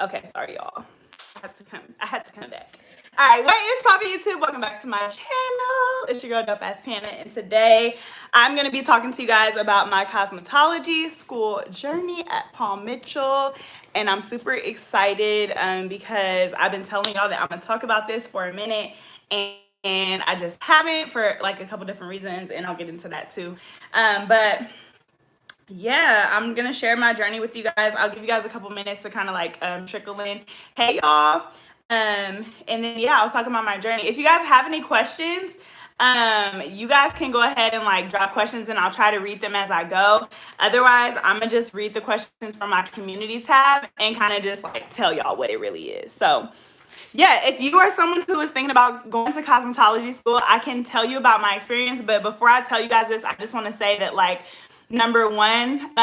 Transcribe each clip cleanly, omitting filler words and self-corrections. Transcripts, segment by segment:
Okay, sorry y'all. I had to come back. All right, what is poppin' YouTube? Welcome back to my channel. It's your girl DOPEaxxPANA, and today I'm gonna be talking to you guys about my cosmetology school journey at Paul Mitchell, and I'm super excited because I've been telling y'all that I'm gonna talk about this for a minute, and I just haven't for like a couple different reasons, and I'll get into that too. But yeah, I'm gonna share my journey with you guys. I'll give you guys a couple minutes to kind of like trickle in. Hey y'all. And then yeah, I was talking about my journey. If you guys have any questions, you guys can go ahead and like drop questions and I'll try to read them as I go. Otherwise, I'm gonna just read the questions from my community tab and kind of just like tell y'all what it really is. So yeah, if you are someone who is thinking about going to cosmetology school, I can tell you about my experience. But before I tell you guys this, I just want to say that like, number one,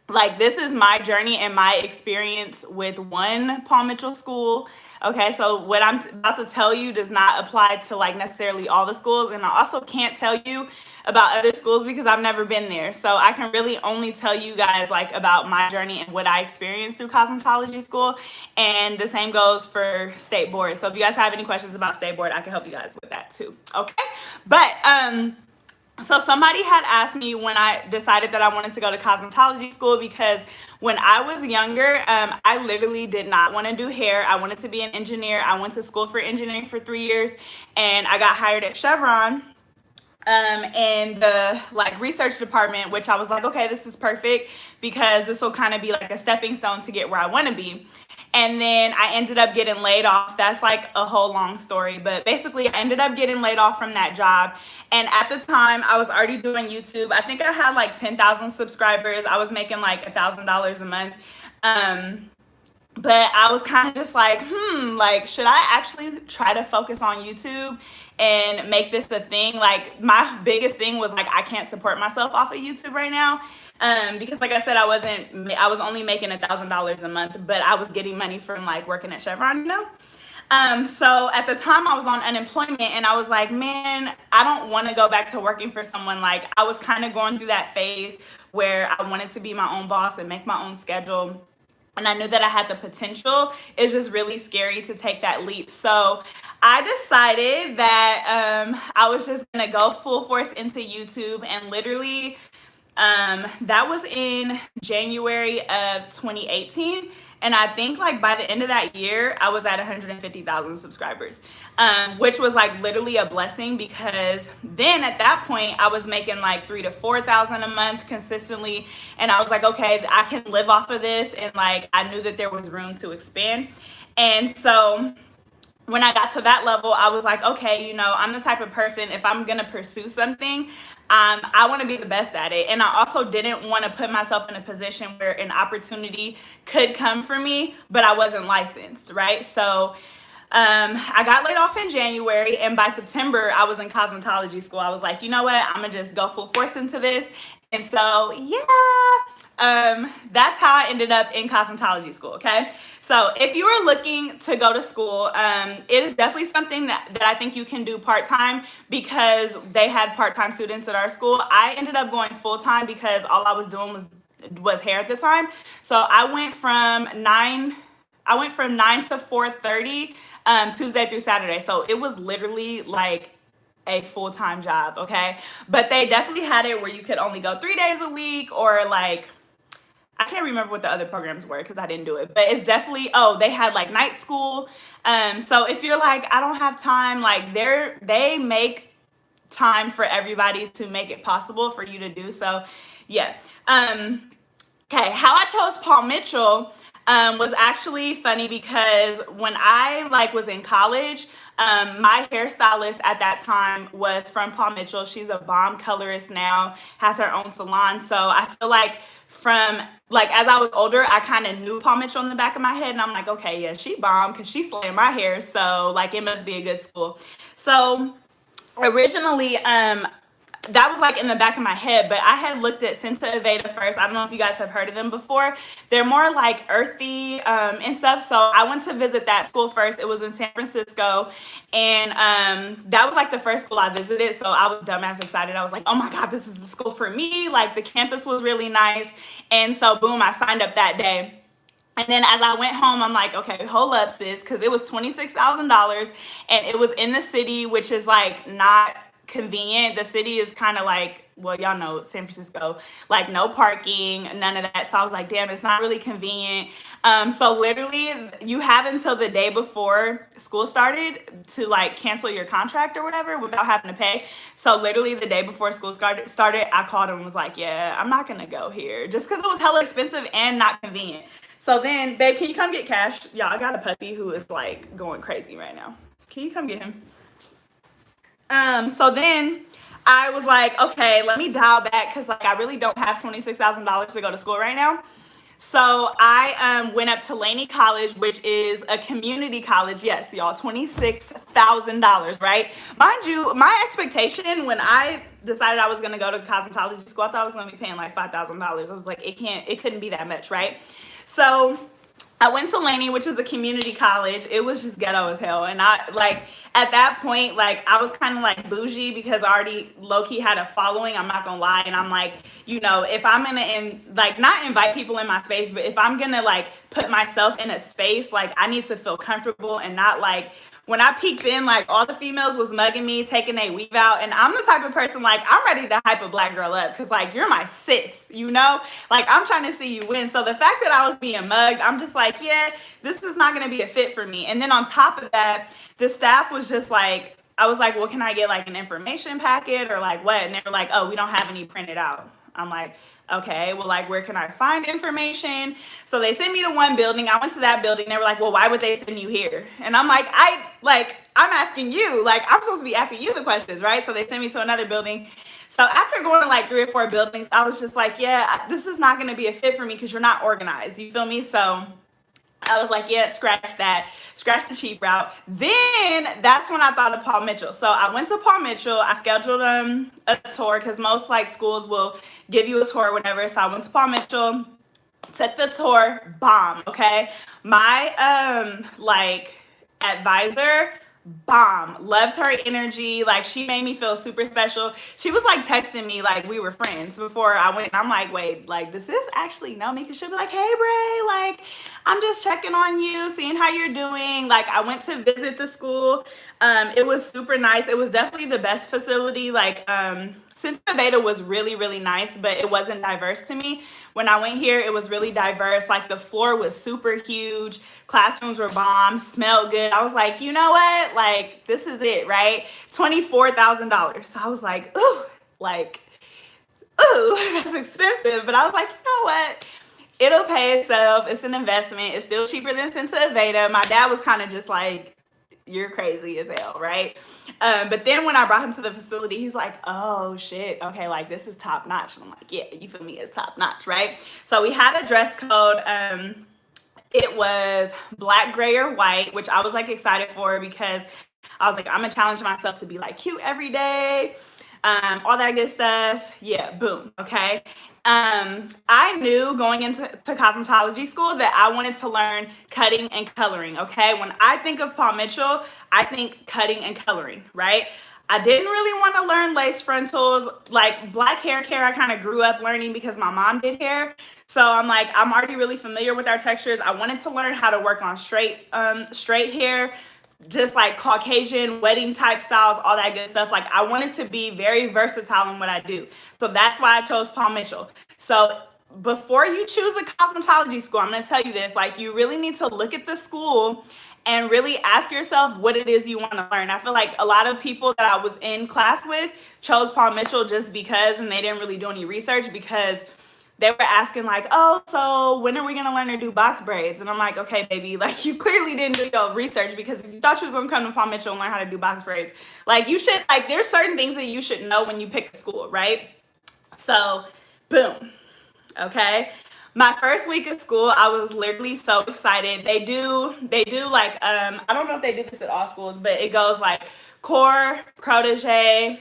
like this is my journey and my experience with one Paul Mitchell school. Okay, so what I'm about to tell you does not apply to like necessarily all the schools, and I also can't tell you about other schools because I've never been there. So I can really only tell you guys like about my journey and what I experienced through cosmetology school, and the same goes for state board. So if you guys have any questions about state board, I can help you guys with that too. Okay, but so somebody had asked me when I decided that I wanted to go to cosmetology school, because when I was younger, I literally did not want to do hair. I wanted to be an engineer. I went to school for engineering for 3 years, and I got hired at Chevron in the like research department, which I was like, okay, this is perfect because this will kind of be like a stepping stone to get where I want to be. And then I ended up getting laid off. That's like a whole long story, but basically I ended up getting laid off from that job. And at the time I was already doing YouTube. I think I had like 10,000 subscribers. I was making like $1,000 a month. But I was kind of just like, like, should I actually try to focus on YouTube and make this a thing? Like, my biggest thing was like, I can't support myself off of YouTube right now. Because like I said, I was only making $1,000 a month, but I was getting money from like working at Chevron, you know? So at the time I was on unemployment, and I was like, man, I don't want to go back to working for someone. Like, I was kind of going through that phase where I wanted to be my own boss and make my own schedule. And I knew that I had the potential. It's just really scary to take that leap. So I decided that I was just going to go full force into YouTube. And literally, that was in January of 2018. And I think like by the end of that year, I was at 150,000 subscribers, which was like literally a blessing, because then at that point I was making like 3,000 to 4,000 a month consistently. And I was like, okay, I can live off of this. And like, I knew that there was room to expand. And so when I got to that level, I was like, okay, you know, I'm the type of person, if I'm going to pursue something, I want to be the best at it. And I also didn't want to put myself in a position where an opportunity could come for me, but I wasn't licensed, right? So I got laid off in January, and by September, I was in cosmetology school. I was like, you know what? I'm going to just go full force into this. And so, yeah, that's how I ended up in cosmetology school, okay? So if you are looking to go to school, it is definitely something that I think you can do part-time, because they had part-time students at our school. I ended up going full-time because all I was doing was hair at the time. So I went from 9 to 4:30 Tuesday through Saturday. So it was literally like a full-time job, okay? But they definitely had it where you could only go 3 days a week, or like, I can't remember what the other programs were because I didn't do it, but it's definitely, they had like night school. So if you're like, I don't have time, like they make time for everybody to make it possible for you to do. So yeah. Okay, how I chose Paul Mitchell was actually funny, because when I like was in college, my hairstylist at that time was from Paul Mitchell. She's a bomb colorist now, has her own salon. So I feel like from like as I was older, I kind of knew Paul Mitchell in the back of my head, and I'm like, okay, yeah, she bomb because she's slaying my hair, so like it must be a good school. So originally, that was like in the back of my head, but I had looked at Senza Aveda first. I don't know if you guys have heard of them before. They're more like earthy and stuff. So I went to visit that school first. It was in San Francisco, and that was like the first school I visited. So I was dumbass excited. I was like, oh my God, this is the school for me. Like the campus was really nice. And so boom, I signed up that day. And then as I went home, I'm like, okay, hold up, sis, because it was $26,000 and it was in the city, which is like not convenient. The city is kind of like, well, y'all know San Francisco, like no parking, none of that. So I was like, damn, it's not really convenient. So literally you have until the day before school started to like cancel your contract or whatever without having to pay. So literally the day before school started, I called him and was like, yeah, I'm not gonna go here just because it was hella expensive and not convenient. So then, babe, can you come get Cash? Y'all, I got a puppy who is like going crazy right now. Can you come get him? So then I was like, okay, let me dial back because like I really don't have $26,000 to go to school right now. So I went up to Laney College, which is a community college. Yes, y'all, $26,000, right? Mind you, my expectation when I decided I was gonna go to cosmetology school, I thought I was gonna be paying like $5,000. I was like, it couldn't be that much, right? So I went to Laney, which is a community college. It was just ghetto as hell. And I like at that point, like I was kind of like bougie because I already low-key had a following. I'm not gonna lie. And I'm like, you know, if I'm gonna not invite people in my space, but if I'm gonna like put myself in a space, like I need to feel comfortable and not like when I peeked in, like all the females was mugging me, taking a weave out. And I'm the type of person like I'm ready to hype a black girl up because like you're my sis, you know? Like I'm trying to see you win. So the fact that I was being mugged, I'm just like, yeah, this is not gonna be a fit for me. And then on top of that, the staff was just like, I was like, well, can I get like an information packet or like what? And they were like, oh, we don't have any printed out. I'm like, okay, well, like, where can I find information? So they sent me to one building. I went to that building. They were like, well, why would they send you here? And I'm like, I'm asking you. Like, I'm supposed to be asking you the questions, right? So they sent me to another building. So after going to like 3 or 4 buildings, I was just like, yeah, this is not going to be a fit for me because you're not organized. You feel me? So I was like, yeah, scratch that, scratch the cheap route. Then that's when I thought of Paul Mitchell. So I went to Paul Mitchell. I scheduled a tour because most like schools will give you a tour or whatever. So I went to Paul Mitchell, took the tour, bomb. Okay, my like advisor, bomb, loved her energy. Like she made me feel super special. She was like texting me like we were friends before I went. And I'm like, wait, like does this actually know me? Because she'll be like, hey Bray, like I'm just checking on you, seeing how you're doing. Like I went to visit the school. It was super nice. It was definitely the best facility. Like since the beta was really, really nice, but it wasn't diverse to me. When I went here, it was really diverse. Like the floor was super huge. Classrooms were bomb, smelled good. I was like, you know what? Like, this is it, right? $24,000. So I was like, ooh, that's expensive. But I was like, you know what? It'll pay itself. It's an investment. It's still cheaper than sent to Aveda. My dad was kind of just like, you're crazy as hell, right? But then when I brought him to the facility, he's like, oh shit, okay, like this is top notch. And I'm like, yeah, you feel me, it's top notch, right? So we had a dress code. It was black, gray, or white, which I was like excited for because I was like, I'm gonna challenge myself to be like cute every day, all that good stuff. Yeah, boom, okay. I knew going into cosmetology school that I wanted to learn cutting and coloring, okay? When I think of Paul Mitchell, I think cutting and coloring, right? I didn't really want to learn lace frontals. Like black hair care, I kind of grew up learning because my mom did hair. So I'm like, I'm already really familiar with our textures. I wanted to learn how to work on straight hair, just like Caucasian wedding type styles, all that good stuff. Like I wanted to be very versatile in what I do. So that's why I chose Paul Mitchell. So before you choose a cosmetology school, I'm going to tell you this, like you really need to look at the school and really ask yourself what it is you want to learn. I feel like a lot of people that I was in class with chose Paul Mitchell just because, and they didn't really do any research because they were asking like, oh, so when are we going to learn to do box braids? And I'm like, okay, baby, like you clearly didn't do your research because if you thought you was going to come to Paul Mitchell and learn how to do box braids, like you should, like there's certain things that you should know when you pick a school, right? So boom. Okay. My first week of school, I was literally so excited. They do like, I don't know if they do this at all schools, but it goes like core, protege,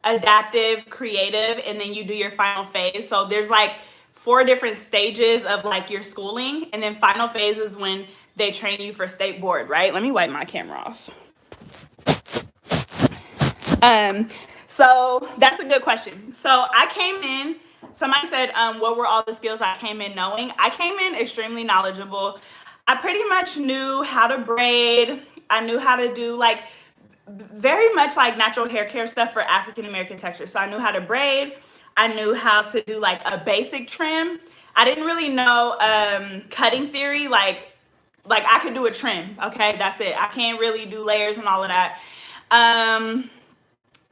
adaptive, creative, and then you do your final phase. So there's like 4 different stages of like your schooling, and then final phase is when they train you for state board, right? Let me wipe my camera off. So that's a good question. So I came in, somebody said, what were all the skills I came in knowing? I came in extremely knowledgeable. I pretty much knew how to braid. I knew how to do like very much like natural hair care stuff for African American texture. So I knew how to braid. I knew how to do like a basic trim. I didn't really know cutting theory, like I could do a trim. Okay, that's it. I can't really do layers and all of that.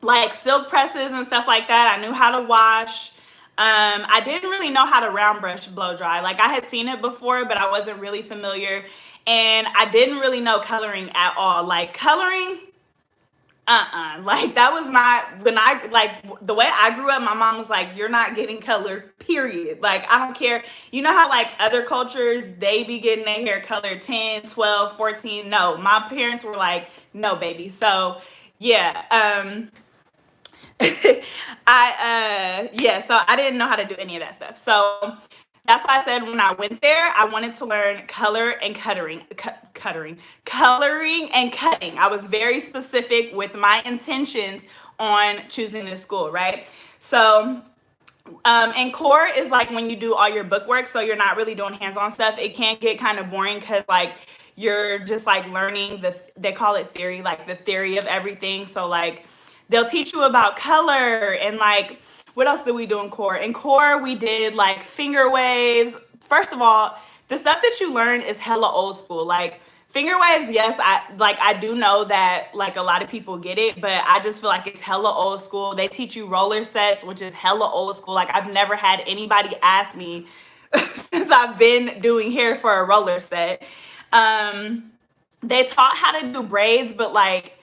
Like silk presses and stuff like that. I knew how to wash. I didn't really know how to round brush blow dry. Like I had seen it before, but I wasn't really familiar. And I didn't really know coloring at all. Like coloring, like that was not, when I, like the way I grew up, my mom was like, you're not getting color, period. Like, I don't care. You know how like other cultures, they be getting their hair colored 10, 12, 14. No, my parents were like, no, baby. So yeah, so I didn't know how to do any of that stuff. So that's why I said when I went there, I wanted to learn coloring and cutting. I was very specific with my intentions on choosing this school, right? So, and core is like when you do all your book work, so you're not really doing hands-on stuff. It can get kind of boring because like you're just like learning they call it theory, like the theory of everything. So like they'll teach you about color and like, what else did we do in core? In core, we did like finger waves. First of all, the stuff that you learn is hella old school. Like finger waves, yes, I do know that like a lot of people get it, but I just feel like it's hella old school. They teach you roller sets, which is hella old school. Like I've never had anybody ask me since I've been doing hair for a roller set. They taught how to do braids, but like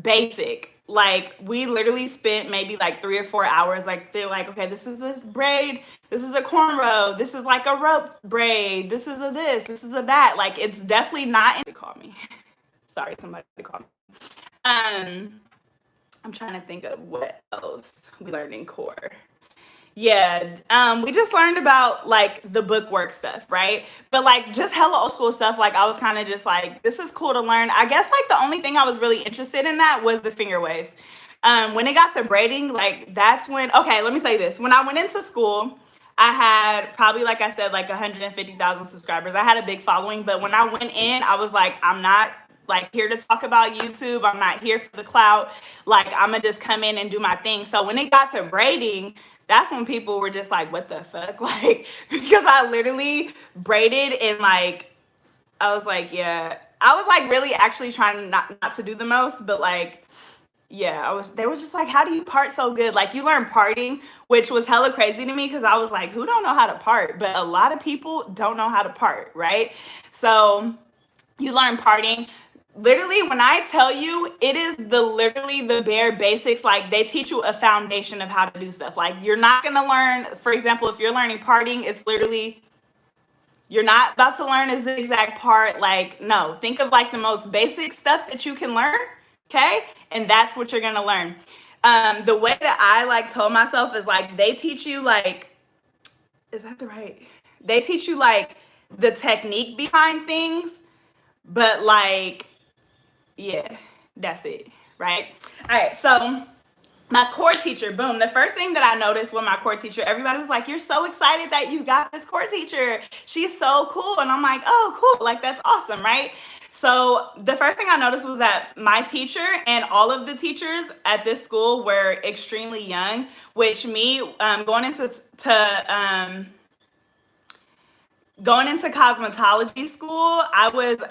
basic. Like we literally spent maybe like 3 or 4 hours. Like they're like, okay, this is a braid, this is a cornrow, this is like a rope braid, this is a this is a that. Like it's definitely not. Call me. Sorry, somebody called me. I'm trying to think of what else we learned in core. Yeah, we just learned about like the bookwork stuff, right? But like just hella old school stuff, like I was kind of just like, this is cool to learn. I guess like the only thing I was really interested in that was the finger waves. When it got to braiding, like that's when, okay, let me say this. When I went into school, I had probably, like I said, like 150,000 subscribers. I had a big following, but when I went in, I was like, I'm not like here to talk about YouTube. I'm not here for the clout. Like I'm gonna just come in and do my thing. So when it got to braiding, that's when people were just like, what the fuck? Like, because I literally braided and like, I was like, yeah, I was like really actually trying not to do the most, but like, yeah, they were just like, how do you part so good? Like you learn parting, which was hella crazy to me because I was like, who don't know how to part? But a lot of people don't know how to part, right? So you learn parting. Literally, when I tell you, it is literally the bare basics. Like they teach you a foundation of how to do stuff. Like you're not gonna learn, for example, if you're learning parting, it's literally, you're not about to learn a zigzag part. Like, no, think of like the most basic stuff that you can learn, okay? And that's what you're gonna learn. The way that I like told myself is like, they teach you like, is that the right? They teach you like the technique behind things, but like, yeah, that's it, right? All right, so my core teacher, boom. The first thing that I noticed with my core teacher, everybody was like, you're so excited that you got this core teacher. She's so cool. And I'm like, oh, cool. Like, that's awesome, right? So the first thing I noticed was that my teacher and all of the teachers at this school were extremely young, which me going into cosmetology school, I was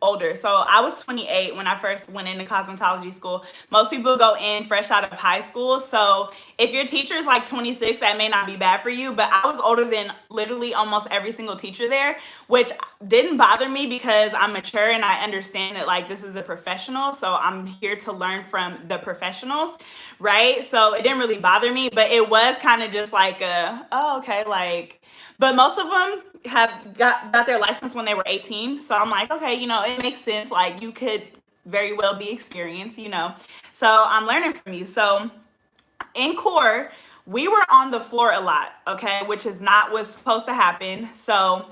older. So I was 28 when I first went into cosmetology school. Most people go in fresh out of high school. So if your teacher is like 26, that may not be bad for you. But I was older than literally almost every single teacher there, which didn't bother me because I'm mature and I understand that like this is a professional. So I'm here to learn from the professionals, right? So it didn't really bother me, but it was kind of just like, oh, okay, like, but most of them have got their license when they were 18. So I'm like, okay, it makes sense. Like you could very well be experienced, So I'm learning from you. So in core, we were on the floor a lot, okay, which is not what's supposed to happen. So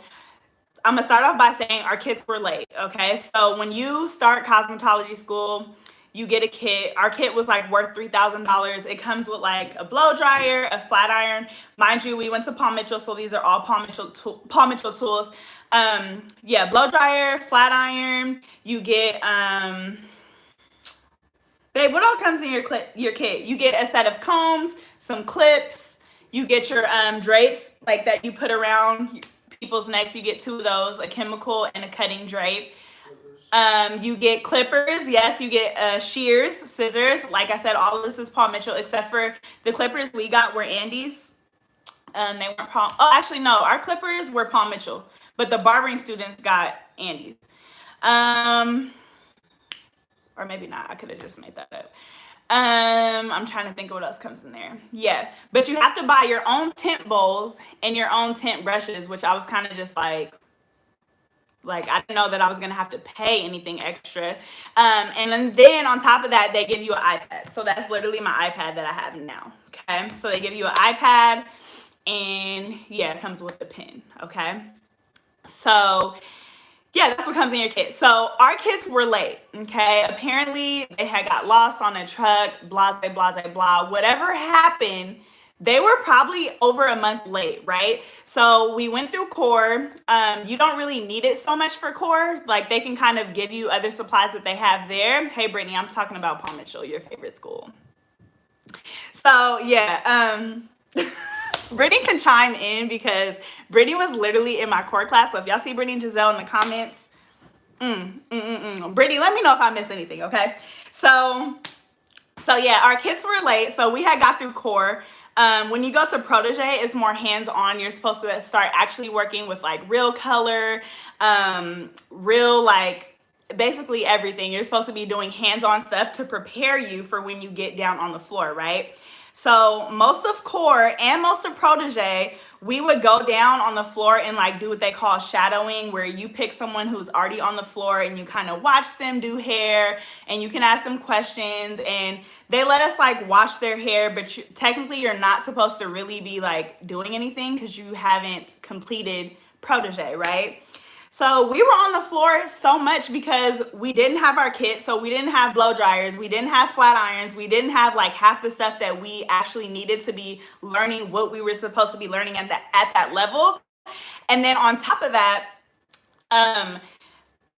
I'm gonna start off by saying our kids were late, okay? So when you start cosmetology school, you get a kit. Our kit was like worth $3,000. It comes with like a blow dryer, a flat iron. Mind you, we went to Paul Mitchell, so these are all Paul Mitchell tools. Yeah, blow dryer, flat iron. You get babe, what all comes in your kit? You get a set of combs, some clips. You get your drapes like that you put around people's necks. You get 2 of those, a chemical and a cutting drape. You get clippers. Yes, you get shears, scissors. Like I said, all of this is Paul Mitchell, except for the clippers we got were Andes. They weren't Paul. Oh, actually, no, our clippers were Paul Mitchell, but the barbering students got Andes. Or maybe not. I could have just made that up. I'm trying to think of what else comes in there. Yeah, but you have to buy your own tint bowls and your own tint brushes, which I was kind of just like I didn't know that I was gonna have to pay anything extra. And then on top of that, they give you an iPad. So that's literally my iPad that I have now. Okay, so they give you an iPad, and yeah, it comes with the pen. Okay, so yeah, that's what comes in your kit. So our kids were late, okay? Apparently, they had got lost on a truck, blah, blah, blah, blah. Whatever happened, they were probably over a month late, right? So we went through core. You don't really need it so much for core. Like, they can kind of give you other supplies that they have there. Hey, Brittany, I'm talking about Paul Mitchell, your favorite school. So, yeah, Brittany can chime in because Brittany was literally in my core class. So if y'all see Brittany and Giselle in the comments, Brittany, let me know if I missed anything, okay? So yeah, our kids were late. So we had got through core. When you go to Protege, it's more hands-on. You're supposed to start actually working with like real color, real like basically everything. You're supposed to be doing hands-on stuff to prepare you for when you get down on the floor, right? So most of core and most of Protege, we would go down on the floor and like do what they call shadowing, where you pick someone who's already on the floor and you kind of watch them do hair, and you can ask them questions, and they let us like wash their hair, but technically you're not supposed to really be like doing anything because you haven't completed Protege, right? So we were on the floor so much because we didn't have our kit. So we didn't have blow dryers. We didn't have flat irons. We didn't have like half the stuff that we actually needed to be learning what we were supposed to be learning at that level. And then on top of that,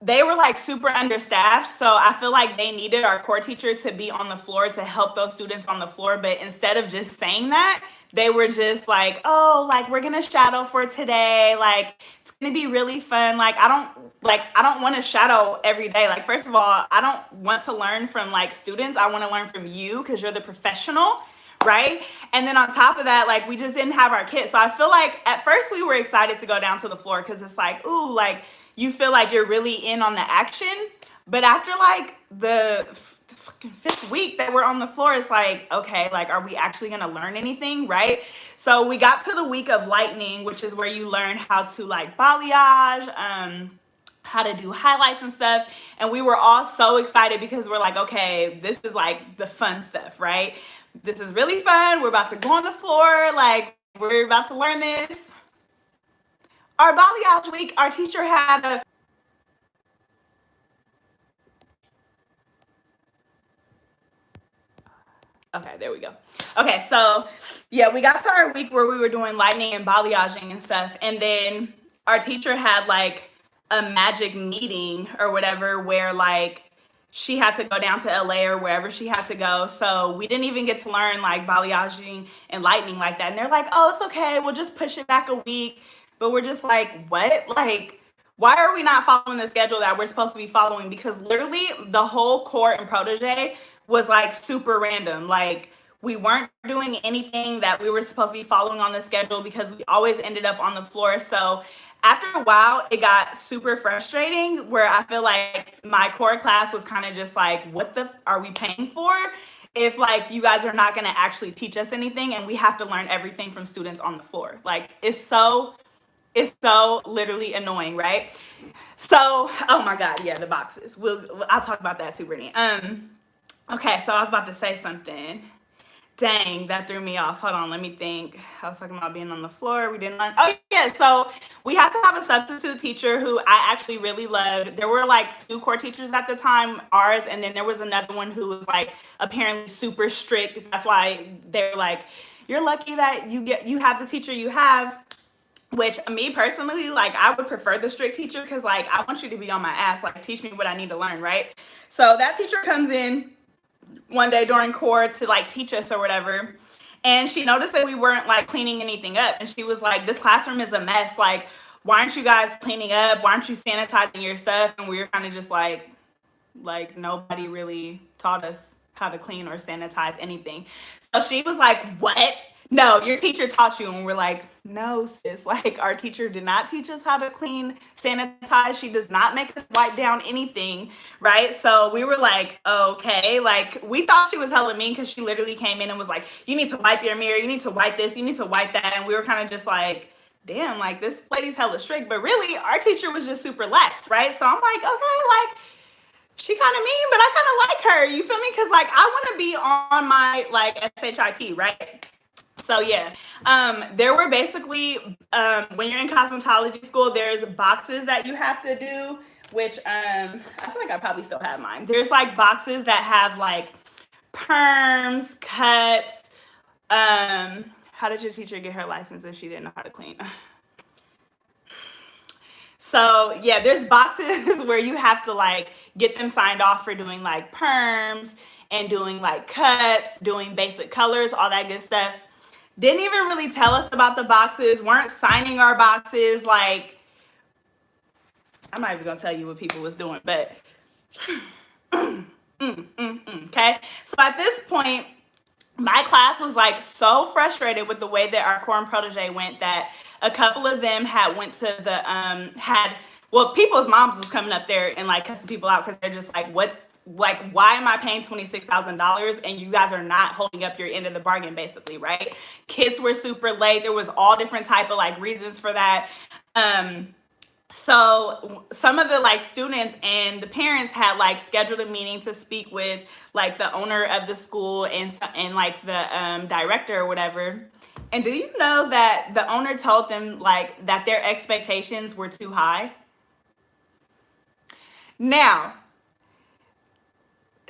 they were like super understaffed. So I feel like they needed our core teacher to be on the floor to help those students on the floor. But instead of just saying that, they were just like, oh, like we're gonna shadow for today. Like it's gonna be really fun. Like I don't want to shadow every day. Like first of all, I don't want to learn from like students. I want to learn from you because you're the professional, right? And then on top of that, like we just didn't have our kit. So I feel like at first we were excited to go down to the floor because it's like, ooh, like you feel like you're really in on the action. But after like the fucking 5th week that we're on the floor, it's like, okay, like, are we actually going to learn anything, right? So we got to the week of lightning, which is where you learn how to like balayage, how to do highlights and stuff. And we were all so excited because we're like, okay, this is like the fun stuff, right? This is really fun. We're about to go on the floor. Like, we're about to learn this. Our balayage week, our teacher had a okay, there we go. Okay, so yeah, we got to our week where we were doing lightning and balayaging and stuff. And then our teacher had like a magic meeting or whatever where like she had to go down to LA or wherever she had to go. So we didn't even get to learn like balayaging and lightning like that. And they're like, oh, it's okay. We'll just push it back a week. But we're just like, what? Like, why are we not following the schedule that we're supposed to be following? Because literally the whole core and Protege was like super random. Like we weren't doing anything that we were supposed to be following on the schedule because we always ended up on the floor. So after a while, it got super frustrating where I feel like my core class was kind of just like, what the are we paying for? If like you guys are not going to actually teach us anything and we have to learn everything from students on the floor. Like it's so literally annoying, right? So, oh my God, yeah, the boxes. I'll talk about that too, Brittany. Okay, so I was about to say something. Dang, that threw me off. Hold on, let me think. I was talking about being on the floor. We didn't. Oh yeah, so we had to have a substitute teacher who I actually really loved. There were like two core teachers at the time, ours, and then there was another one who was like apparently super strict. That's why they're like, you're lucky that you have the teacher you have. Which me personally, like I would prefer the strict teacher because like I want you to be on my ass, like teach me what I need to learn, right? So that teacher comes in one day during core to like teach us or whatever, and she noticed that we weren't like cleaning anything up, and she was like, this classroom is a mess, like why aren't you guys cleaning up, why aren't you sanitizing your stuff? And we were kind of just like nobody really taught us how to clean or sanitize anything. So she was like, what? No, your teacher taught you. And we're like, no, sis, like our teacher did not teach us how to clean, sanitize. She does not make us wipe down anything, right? So we were like, okay, like we thought she was hella mean because she literally came in and was like, you need to wipe your mirror, you need to wipe this, you need to wipe that. And we were kind of just like, damn, like this lady's hella strict. But really, our teacher was just super lax, right? So I'm like, okay, like she kind of mean, but I kind of like her. You feel me? Because like I want to be on my like SHIT, right? So yeah, there were basically, when you're in cosmetology school, there's boxes that you have to do, which I feel like I probably still have mine. There's like boxes that have like perms, cuts. How did your teacher get her license if she didn't know how to clean? So yeah, there's boxes where you have to like get them signed off for doing like perms and doing like cuts, doing basic colors, all that good stuff. Didn't even really tell us about the boxes, weren't signing our boxes. Like, I'm not even gonna tell you what people was doing, but okay. So at this point, my class was like so frustrated with the way that our core and protege went that a couple of them had went to the people's moms was coming up there and like cussing people out because they're just like, what? Like, why am I paying $26,000 and you guys are not holding up your end of the bargain, basically, right? Kids were super late. There was all different type of like reasons for that. So some of the like students and the parents had like scheduled a meeting to speak with like the owner of the school and like the director or whatever. And do you know that the owner told them like that their expectations were too high?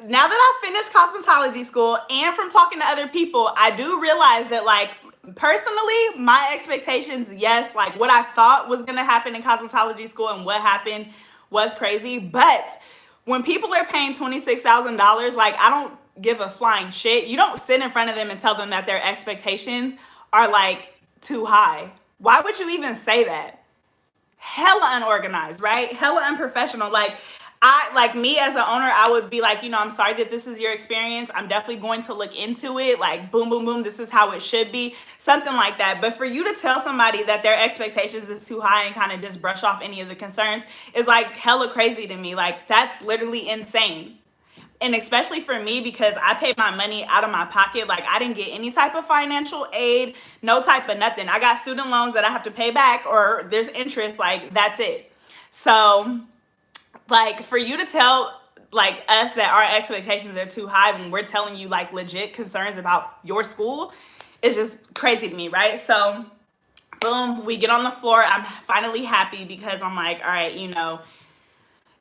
Now that I finished cosmetology school and from talking to other people, I do realize that like personally, my expectations, yes, like what I thought was gonna happen in cosmetology school and what happened was crazy. But when people are paying $26,000, like I don't give a flying shit. You don't sit in front of them and tell them that their expectations are like too high. Why would you even say that? Hella unorganized, right? Hella unprofessional. Like me as an owner, I would be like, I'm sorry that this is your experience. I'm definitely going to look into it. Like, boom, boom, boom. This is how it should be. Something like that. But for you to tell somebody that their expectations is too high and kind of just brush off any of the concerns is like hella crazy to me. Like, that's literally insane. And especially for me, because I paid my money out of my pocket. Like, I didn't get any type of financial aid, no type of nothing. I got student loans that I have to pay back or there's interest. Like, that's it. So like for you to tell like us that our expectations are too high when we're telling you like legit concerns about your school is just crazy to me, right? So boom, we get on the floor. I'm finally happy because I'm like, all right,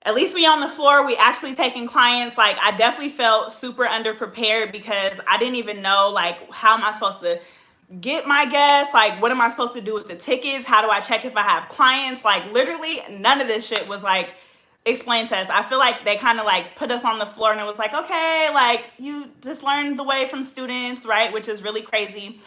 at least we on the floor, we actually taking clients. Like I definitely felt super underprepared because I didn't even know like how am I supposed to get my guests, like what am I supposed to do with the tickets, how do I check if I have clients? Like literally none of this shit was like explained to us. I feel like they kind of like put us on the floor and it was like, okay, like you just learned the way from students, right? Which is really crazy.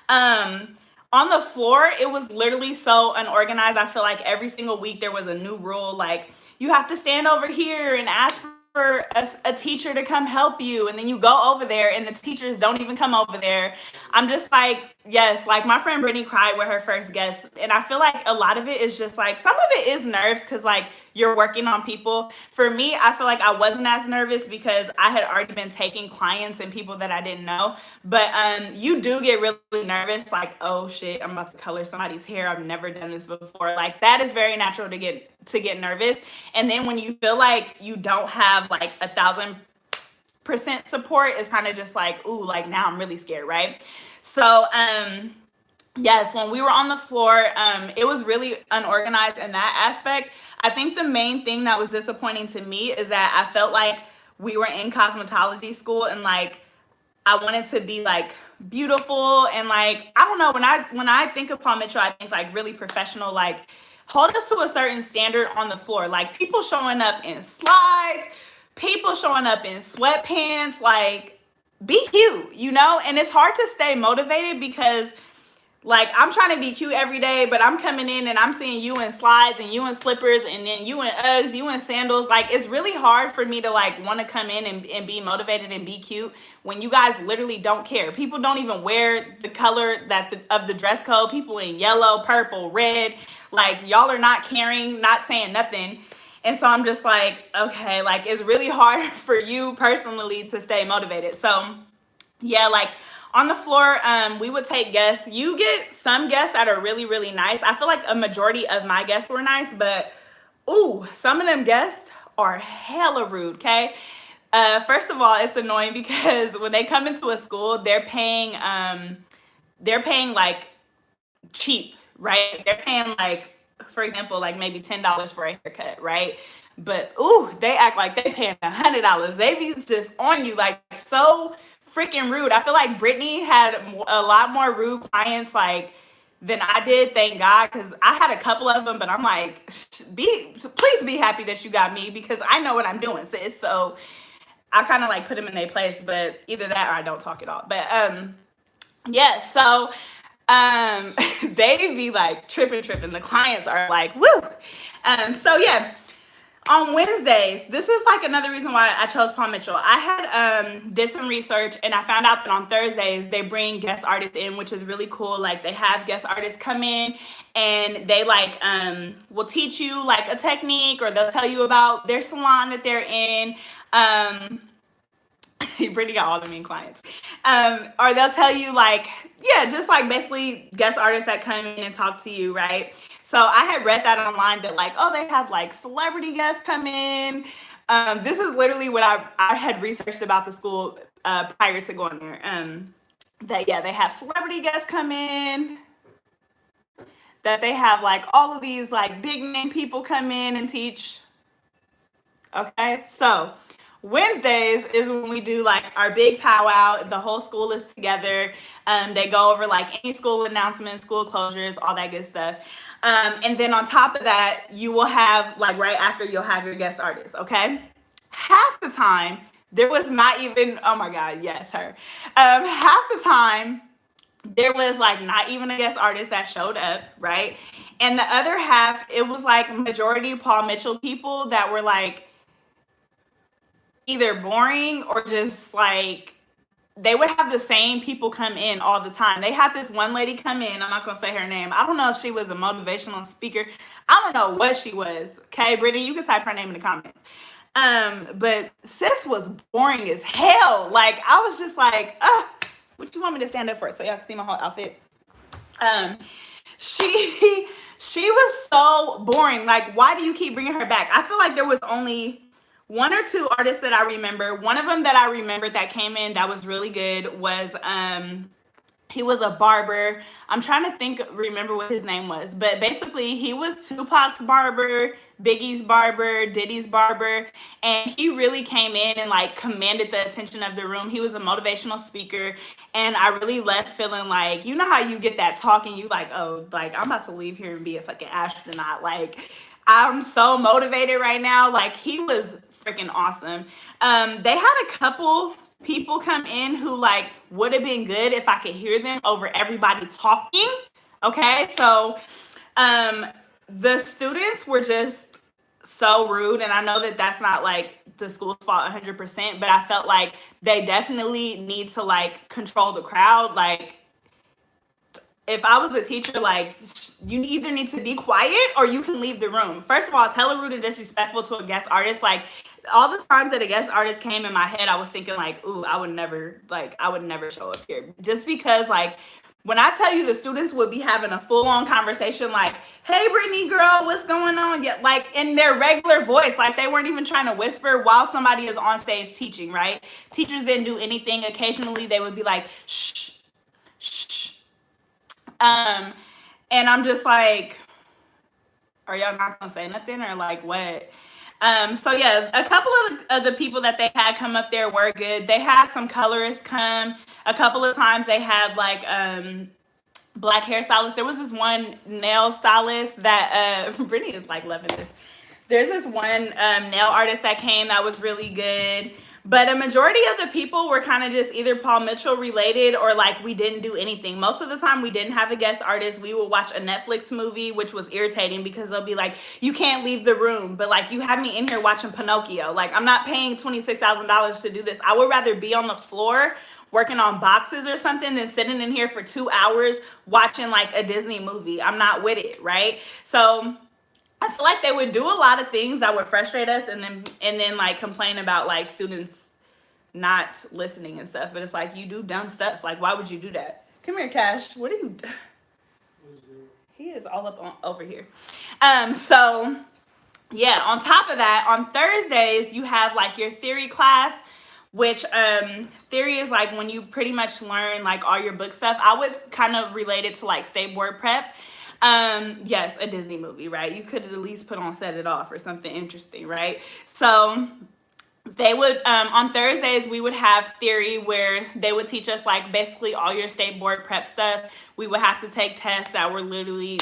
On the floor, it was literally so unorganized. I feel like every single week there was a new rule, like you have to stand over here and ask for a teacher to come help you, and then you go over there and the teachers don't even come over there. I'm just like, yes, like my friend Brittany cried with her first guest, and I feel like a lot of it is just like some of it is nerves because like you're working on people. For me, I feel like I wasn't as nervous because I had already been taking clients and people that I didn't know. But you do get really nervous, like, oh shit, I'm about to color somebody's hair, I've never done this before. Like that is very natural to get nervous. And then when you feel like you don't have like 1,000 percent support is kind of just like, ooh, like now I'm really scared, right? So yes, when we were on the floor, it was really unorganized in that aspect. I think the main thing that was disappointing to me is that I felt like we were in cosmetology school, and like I wanted to be like beautiful, and like I don't know, when I think of Paul Mitchell, I think like really professional, like hold us to a certain standard on the floor. Like people showing up in slides, people showing up in sweatpants, like be cute, you know? And it's hard to stay motivated because like I'm trying to be cute every day, but I'm coming in and I'm seeing you in slides and you in slippers and then you in Uggs, you in sandals. Like it's really hard for me to like want to come in and be motivated and be cute when you guys literally don't care. People don't even wear the color of the dress code. People in yellow, purple, red, like y'all are not caring, not saying nothing. And so I'm just like, okay, like it's really hard for you personally to stay motivated. So yeah, like on the floor, we would take guests. You get some guests that are really, really nice. I feel like a majority of my guests were nice, but ooh, some of them guests are hella rude, okay? First of all, it's annoying because when they come into a school, they're paying like cheap, right? They're paying like, for example, like maybe $10 for a haircut, right? But ooh, they act like they paying $100. They be just on you, like so freaking rude. I feel like Brittany had a lot more rude clients like than I did, thank God, because I had a couple of them, but I'm like, please be happy that you got me because I know what I'm doing, sis. So I kind of like put them in their place, but either that or I don't talk at all. But yeah, so they be like tripping. The clients are like, woo. So yeah. On Wednesdays, this is like another reason why I chose Paul Mitchell. I had did some research and I found out that on Thursdays they bring guest artists in, which is really cool. Like they have guest artists come in and they like will teach you like a technique, or they'll tell you about their salon that they're in. Brittany got all the mean clients. Or they'll tell you like, yeah, just like basically guest artists that come in and talk to you, right? So I had read that online that like, oh, they have like celebrity guests come in. This is literally what I had researched about the school prior to going there. That yeah, they have celebrity guests come in. That they have like all of these like big name people come in and teach. Okay, so Wednesdays is when we do like our big powwow. The whole school is together. They go over like any school announcements, school closures, all that good stuff. And then on top of that, you will have like right after you'll have your guest artist. Okay. Half the time there was not even, oh my God, yes, her. Half the time there was like not even a guest artist that showed up, right? And the other half, it was like majority Paul Mitchell people that were like either boring or just like they would have the same people come in all the time. They had this one lady come in. I'm not going to say her name. I don't know if she was a motivational speaker. I don't know what she was. Okay, Brittany, you can type her name in the comments. But sis was boring as hell. Like, I was just like, what do you want me to stand up for? So y'all can see my whole outfit. She was so boring. Like, why do you keep bringing her back? I feel like there was only one or two artists that I remember. One of them that I remembered that came in that was really good was he was a barber. I'm trying to remember what his name was, but basically he was Tupac's barber, Biggie's barber, Diddy's barber, and he really came in and like commanded the attention of the room. He was a motivational speaker, and I really left feeling like, you know how you get that talk and you like, oh, like I'm about to leave here and be a fucking astronaut. Like I'm so motivated right now. Like he was freaking awesome. They had a couple people come in who like would have been good if I could hear them over everybody talking. Okay, so the students were just so rude, and I know that that's not like the school's fault 100%, but I felt like they definitely need to like control the crowd. Like if I was a teacher, like you either need to be quiet or you can leave the room. First of all, it's hella rude and disrespectful to a guest artist. Like all the times that a guest artist came in my head, I was thinking like, ooh, I would never show up here, just because like When I tell you the students would be having a full-on conversation like, hey, Brittany girl, what's going on? Yeah, like in their regular voice, like they weren't even trying to whisper while somebody is on stage teaching, right? Teachers didn't do anything. Occasionally they would be like, shh, shh. And I'm just like, are y'all not gonna say nothing or like what? So yeah, a couple of the people that they had come up there were good. They had some colorists come. A couple of times they had like black hairstylists. There was this one nail stylist that Brittany is like loving this. There's this one nail artist that came that was really good. But a majority of the people were kind of just either Paul Mitchell related or like we didn't do anything. Most of the time we didn't have a guest artist. We would watch a Netflix movie, which was irritating because they'll be like, you can't leave the room. But like you have me in here watching Pinocchio. Like I'm not paying $26,000 to do this. I would rather be on the floor working on boxes or something than sitting in here for 2 hours watching like a Disney movie. I'm not with it, right? So I feel like they would do a lot of things that would frustrate us and then like complain about like students not listening and stuff. But it's like, you do dumb stuff. Like, why would you do that? Come here, Cash. What are you doing? He is all up on over here. So yeah, on top of that, on Thursdays, you have like your theory class, which theory is like when you pretty much learn like all your book stuff. I would kind of relate it to like state board prep. Yes, a Disney movie, right? You could at least put on Set It Off or something interesting, right? So they would, on Thursdays, we would have theory where they would teach us like basically all your state board prep stuff. We would have to take tests that were literally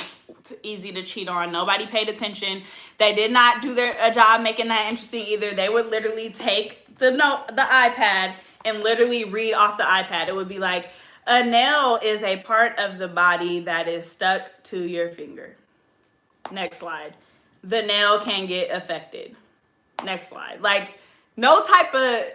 easy to cheat on. Nobody paid attention. They did not do a job making that interesting either. They would literally take the iPad and literally read off the iPad. It would be like, a nail is a part of the body that is stuck to your finger. Next slide. The nail can get affected. Next slide. Like no type of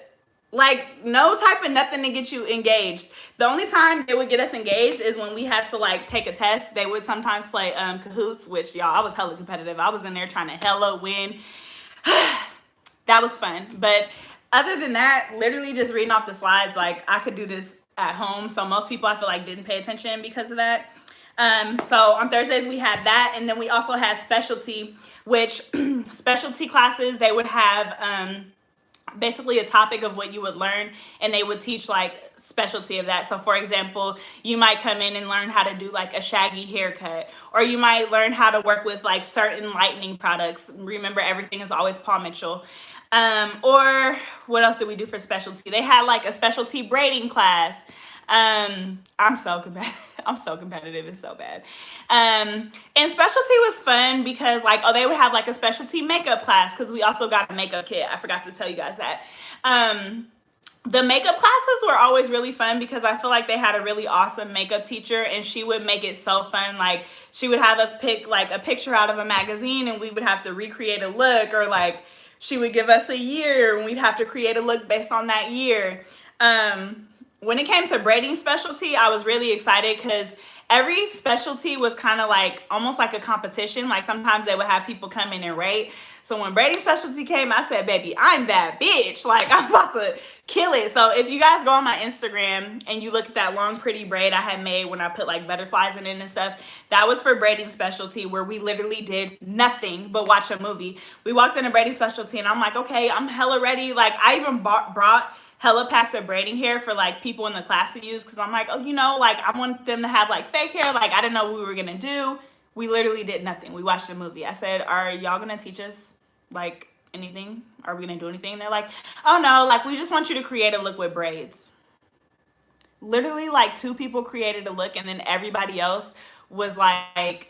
nothing to get you engaged. The only time they would get us engaged is when we had to like take a test. They would sometimes play Cahoots, which y'all, I was hella competitive. I was in there trying to hella win. That was fun. But other than that, literally just reading off the slides, like I could do this at home. So most people I feel like didn't pay attention because of that. So on Thursdays we had that, and then we also had specialty, which specialty classes, they would have basically a topic of what you would learn, and they would teach like specialty of that. So for example, you might come in and learn how to do like a shaggy haircut, or you might learn how to work with like certain lightening products. Remember, everything is always Paul Mitchell. Or what else did we do for specialty? They had like a specialty braiding class. I'm so competitive. It's so bad. And specialty was fun because like, they would have like a specialty makeup class because we also got a makeup kit. I forgot to tell you guys that. The makeup classes were always really fun because I feel like they had a really awesome makeup teacher, and she would make it so fun. Like she would have us pick like a picture out of a magazine and we would have to recreate a look, or like she would give us a year and we'd have to create a look based on that year. When it came to braiding specialty, I was really excited because every specialty was kind of like almost like a competition. Like sometimes they would have people come in and rate. So when braiding specialty came, I said, baby, I'm that bitch. Like I'm about to kill it. So if you guys go on my Instagram and you look at that long pretty braid I had made when I put like butterflies in it and stuff, that was for braiding specialty, where we literally did nothing but watch a movie. We walked into braiding specialty and I'm like, okay, I'm hella ready. Like I even brought hella packs of braiding hair for like people in the class to use, because I'm like, oh, you know, like I want them to have like fake hair. Like I didn't know what we were gonna do. We literally did nothing. We watched a movie. I said, are y'all gonna teach us like anything? Are we gonna do anything? And they're like, oh no, like we just want you to create a look with braids. Literally like 2 people created a look, and then everybody else was like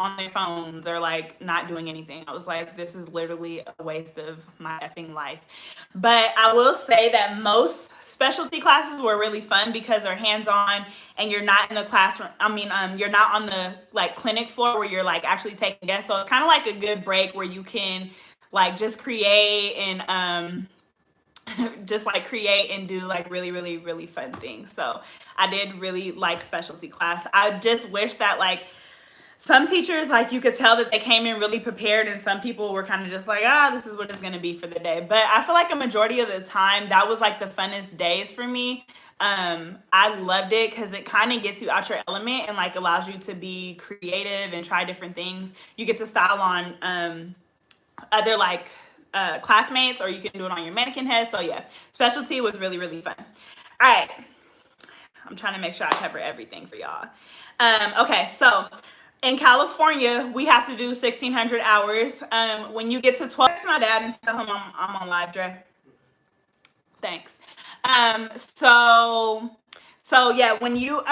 on their phones or like not doing anything. I was like, this is literally a waste of my effing life. But I will say that most specialty classes were really fun because they're hands-on and you're not in the classroom. I mean, you're not on the like clinic floor where you're like actually taking guests. So it's kind of like a good break where you can like just create and just like create and do like really, really, really fun things. So I did really like specialty class. I just wish that like some teachers, like you could tell that they came in really prepared, and some people were kind of just like, this is what it's going to be for the day. But I feel like a majority of the time that was like the funnest days for me. I loved it because it kind of gets you out your element and like allows you to be creative and try different things. You get to style on other like classmates, or you can do it on your mannequin head. So yeah, specialty was really, really fun. All right. I'm trying to make sure I cover everything for y'all. Okay, so in California, we have to do 1,600 hours. When you get to 12, text my dad and tell him I'm on live, Dre. Thanks. So yeah, when you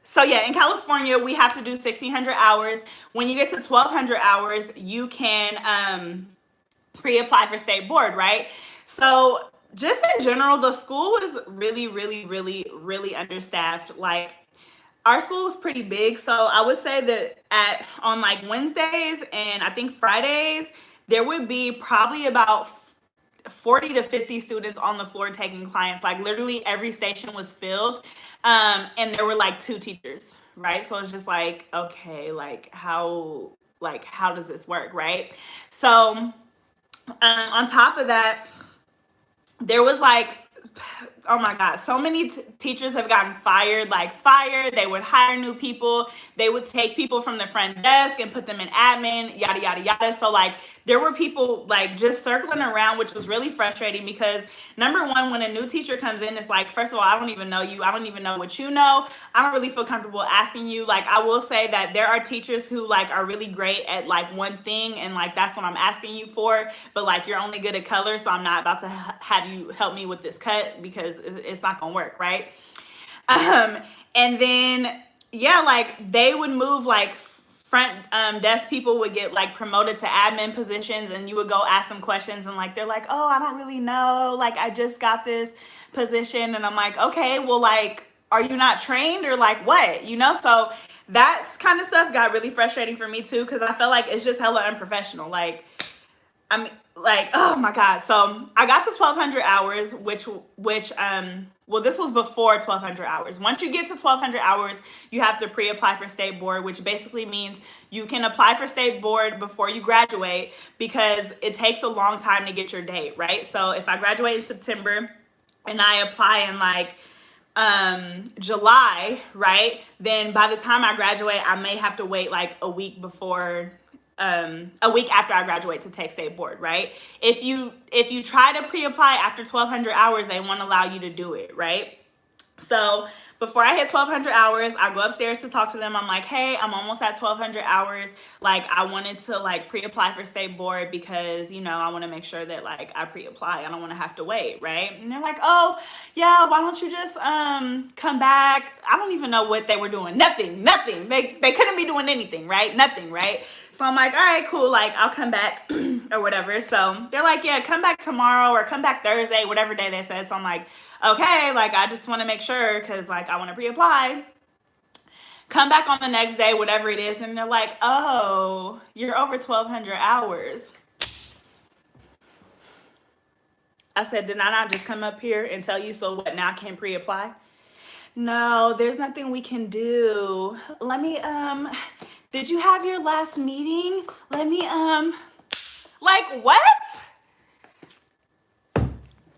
so yeah, in California, we have to do 1,600 hours. When you get to 1,200 hours, you can pre-apply for state board, right? So just in general, the school was really, really, really, really understaffed. Like, our school was pretty big, so I would say that on like Wednesdays and I think Fridays, there would be probably about 40 to 50 students on the floor taking clients. Like, literally every station was filled, and there were like 2 teachers, right? So it's just like, okay, like how does this work, right? So on top of that, there was like, oh my God, so many teachers have gotten fired. They would hire new people. They would take people from the front desk and put them in admin, yada, yada, yada. So like, there were people like just circling around, which was really frustrating because number one, when a new teacher comes in, it's like, first of all, I don't even know you. I don't even know what you know. I don't really feel comfortable asking you. Like, I will say that there are teachers who like are really great at like one thing, and like, that's what I'm asking you for. But like, you're only good at color. So I'm not about to have you help me with this cut because it's not gonna work, right? And then yeah, like they would move, like front desk people would get like promoted to admin positions, and you would go ask them questions, and like they're like, oh, I don't really know, like I just got this position. And I'm like, okay, well, like, are you not trained or like what, you know? So that's kind of stuff got really frustrating for me too, because I felt like it's just hella unprofessional. Like, I mean, like, oh my God. So I got to 1,200 hours, which well, this was before 1,200 hours. Once you get to 1,200 hours, you have to pre-apply for state board, which basically means you can apply for state board before you graduate, because it takes a long time to get your date, right? So if I graduate in September and I apply in like July, right? Then by the time I graduate, I may have to wait like a week after I graduate to take state board, right? If you try to pre-apply after 1,200 hours, they won't allow you to do it, right? So before I hit 1,200 hours, I go upstairs to talk to them. I'm like, hey, I'm almost at 1,200 hours. Like, I wanted to like pre-apply for state board because, you know, I want to make sure that like I pre-apply. I don't want to have to wait, right? And they're like, oh yeah, why don't you just come back? I don't even know what they were doing. Nothing. They couldn't be doing anything, right? Nothing, right? So I'm like, all right, cool. Like, I'll come back or whatever. So they're like, yeah, come back tomorrow or come back Thursday, whatever day they said. So I'm like, okay, like, I just want to make sure because, like, I want to pre-apply. Come back on the next day, whatever it is. And they're like, oh, you're over 1,200 hours. I said, did I not just come up here and tell you, so what, now I can't pre-apply? No, there's nothing we can do. Let me, did you have your last meeting? Let me, like, what?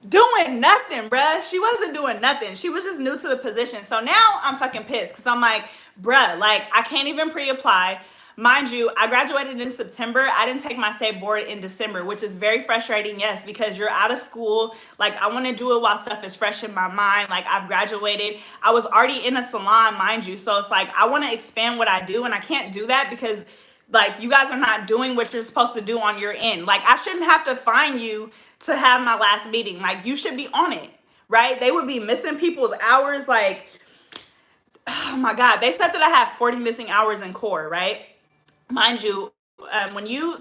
Doing nothing, bruh. She wasn't doing nothing. She was just new to the position. So now I'm fucking pissed because I'm like, bruh, like, I can't even pre-apply. Mind you, I graduated in September. I didn't take my state board in December, which is very frustrating, yes, because you're out of school. Like, I want to do it while stuff is fresh in my mind. Like, I've graduated. I was already in a salon, mind you. So it's like, I want to expand what I do, and I can't do that because, like, you guys are not doing what you're supposed to do on your end. Like, I shouldn't have to find you to have my last meeting. Like, you should be on it, right? They would be missing people's hours. Like, oh my God. They said that I have 40 missing hours in core, right? Mind you, when you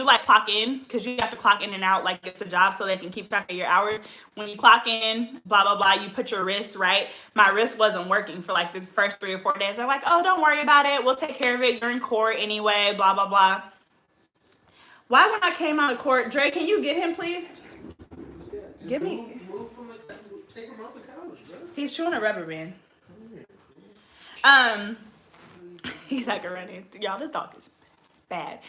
like clock in, because you have to clock in and out, like it's a job so they can keep track of your hours. When you clock in, blah, blah, blah, you put your wrist, right? My wrist wasn't working for like the first 3 or 4 days. They're like, oh, don't worry about it. We'll take care of it. You're in court anyway, blah, blah, blah. Why when I came out of court, Dre, can you get him, please? Yeah, Give me. Move from take him off the couch, bro. He's chewing a rubber band. He's like running. Y'all, this dog is bad.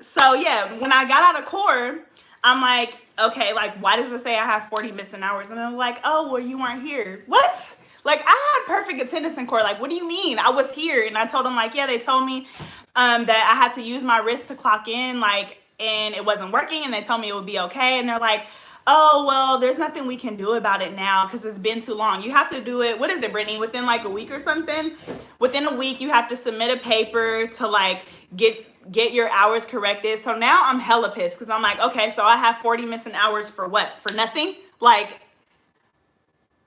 So yeah, when I got out of court, I'm like, okay, like, why does it say I have 40 missing hours? And I'm like, oh, well, you weren't here. What? Like, I had perfect attendance in court. Like, what do you mean? I was here. And I told them, like, yeah, they told me that I had to use my wrist to clock in, like, and it wasn't working. And they told me it would be okay. And they're like, oh, well, there's nothing we can do about it now because it's been too long. You have to do it, what is it, Brittany, within like a week or something? Within a week, you have to submit a paper to like get your hours corrected. So now I'm hella pissed because I'm like, okay, so I have 40 missing hours for what? For nothing? Like,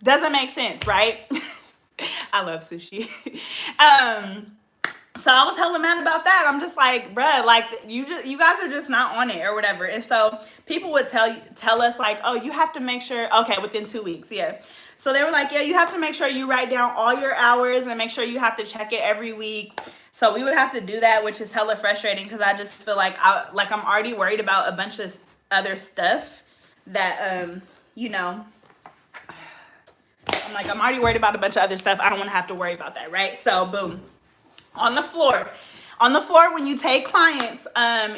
doesn't make sense, right? I love sushi. So I was hella mad about that. I'm just like, bruh, like you guys are just not on it or whatever. And so people would tell us like, oh, you have to make sure, okay, within 2 weeks, yeah. So they were like, yeah, you have to make sure you write down all your hours and make sure you have to check it every week. So we would have to do that, which is hella frustrating because I just feel like I'm already worried about a bunch of other stuff that you know. I'm already worried about a bunch of other stuff. I don't want to have to worry about that, right? So boom. On the floor, when you take clients,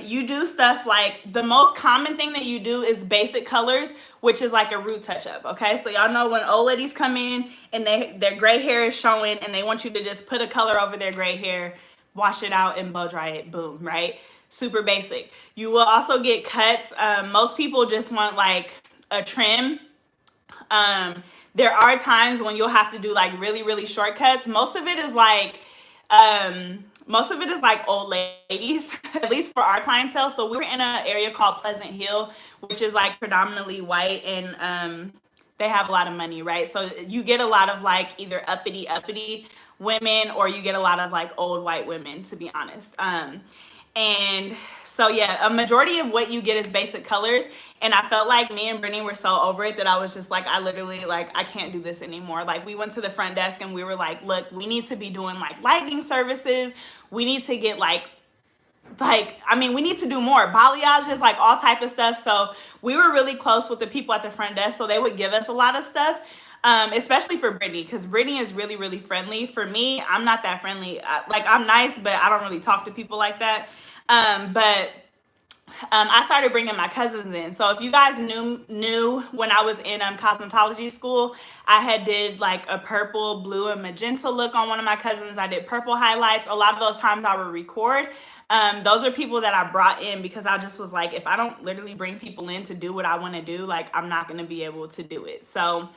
you do stuff like the most common thing that you do is basic colors, which is like a root touch up. Okay, so y'all know when old ladies come in and their gray hair is showing and they want you to just put a color over their gray hair, wash it out and blow dry it, boom, right? Super basic. You will also get cuts. Most people just want like a trim. There are times when you'll have to do like really, really short cuts. Most of it is like old ladies, at least for our clientele. So we were in an area called Pleasant Hill, which is like predominantly white, and they have a lot of money, right? So you get a lot of like either uppity women, or you get a lot of like old white women, to be honest. And so yeah, a majority of what you get is basic colors. And I felt like me and Brittany were so over it that I was just like, I literally like, I can't do this anymore. Like we went to the front desk and we were like, look, we need to be doing like lightning services. We need to get we need to do more balayages, like all type of stuff. So we were really close with the people at the front desk. So they would give us a lot of stuff. Especially for Brittany, because Brittany is really, really friendly. For me, I'm not that friendly. I'm nice, but I don't really talk to people like that. I started bringing my cousins in. So if you guys knew when I was in cosmetology school, I had did like a purple, blue, and magenta look on one of my cousins. I did purple highlights. A lot of those times I would record. Those are people that I brought in because I just was like, if I don't literally bring people in to do what I want to do, like I'm not going to be able to do it. So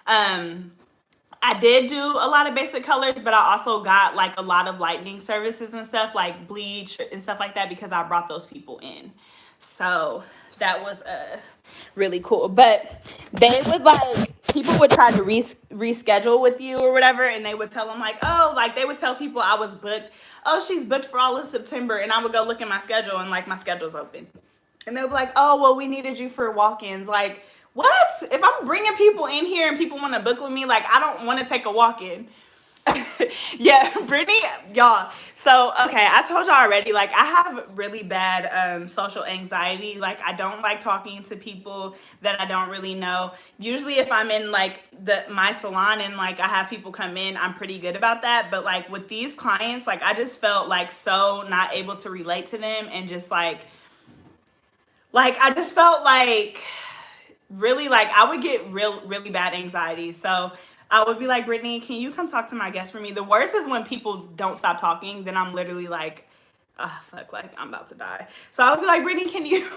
I did do a lot of basic colors, but I also got like a lot of lightening services and stuff like bleach and stuff like that because I brought those people in. So that was really cool. But they would people would try to reschedule with you or whatever, and they would tell them like, oh, like they would tell people I was booked. Oh, she's booked for all of September, and I would go look at my schedule and like my schedule's open. And they'd be like, oh, well, we needed you for walk-ins. Like, what? If I'm bringing people in here and people want to book with me, like I don't want to take a walk-in. Yeah, Brittany, y'all. So, okay, I told y'all already, like I have really bad social anxiety. Like I don't like talking to people that I don't really know. Usually if I'm in like my salon and like I have people come in, I'm pretty good about that. But like with these clients, like I just felt like so not able to relate to them, and just like I just felt like really like I would get really bad anxiety. So I would be like, Brittany, can you come talk to my guest for me? The worst is when people don't stop talking. Then I'm literally like, oh, fuck, like I'm about to die. So I would be like, Brittany, can you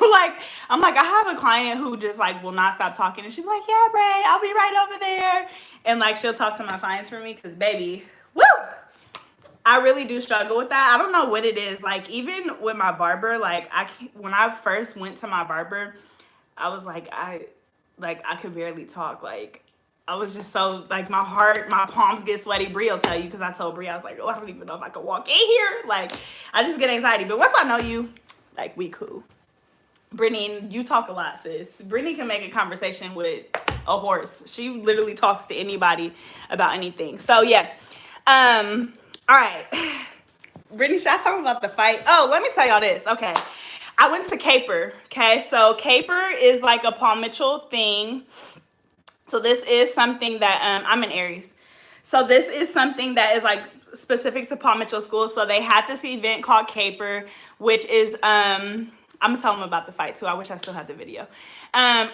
I'm like, I have a client who just like will not stop talking. And she'd be like, yeah, Bray, I'll be right over there. And like, she'll talk to my clients for me because baby, woo, I really do struggle with that. I don't know what it is. Like even with my barber, like when I first went to my barber, I was like, I could barely talk. Like I was just so like my palms get sweaty. Brie will tell you, because I told Brie, I was like, oh, I don't even know if I could walk in here. Like I just get anxiety. But once I know you, like we cool. Brittany, you talk a lot, sis. Brittany can make a conversation with a horse. She literally talks to anybody about anything. So yeah. All right. Brittany, should I talk about the fight? Oh, let me tell y'all this. Okay. I went to Caper. Okay. So Caper is like a Paul Mitchell thing. So this is something that, I'm an Aries. So this is something that is like specific to Paul Mitchell School. So they had this event called Caper, which is I'm gonna tell them about the fight too. I wish I still had the video.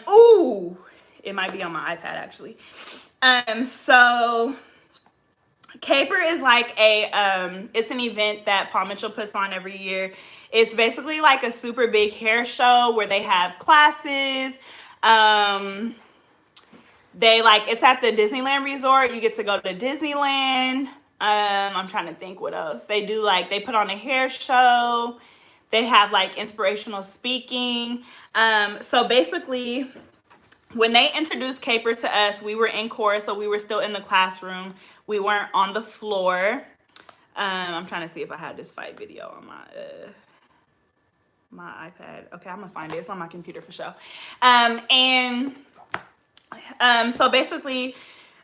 Ooh, it might be on my iPad actually. So Caper is like it's an event that Paul Mitchell puts on every year. It's basically like a super big hair show where they have classes. It's at the Disneyland Resort. You get to go to Disneyland. I'm trying to think what else. They put on a hair show. They have like inspirational speaking. So basically, when they introduced Caper to us, we were in chorus, so we were still in the classroom. We weren't on the floor. I'm trying to see if I have this fight video on my iPad. Okay, I'm gonna find it. It's on my computer for sure. So basically,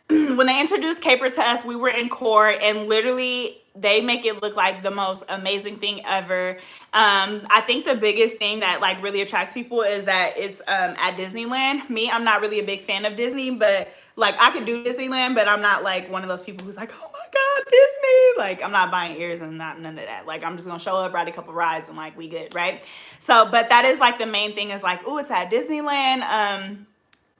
when they introduced Caper to us, we were in court, and literally they make it look like the most amazing thing ever. I think the biggest thing that like really attracts people is that it's at Disneyland. Me, I'm not really a big fan of Disney, but like I could do Disneyland, but I'm not like one of those people who's like, oh my God, Disney. Like I'm not buying ears and none of that. Like I'm just gonna show up, ride a couple rides, and like we good, right? So, but that is like the main thing is like, oh, it's at Disneyland.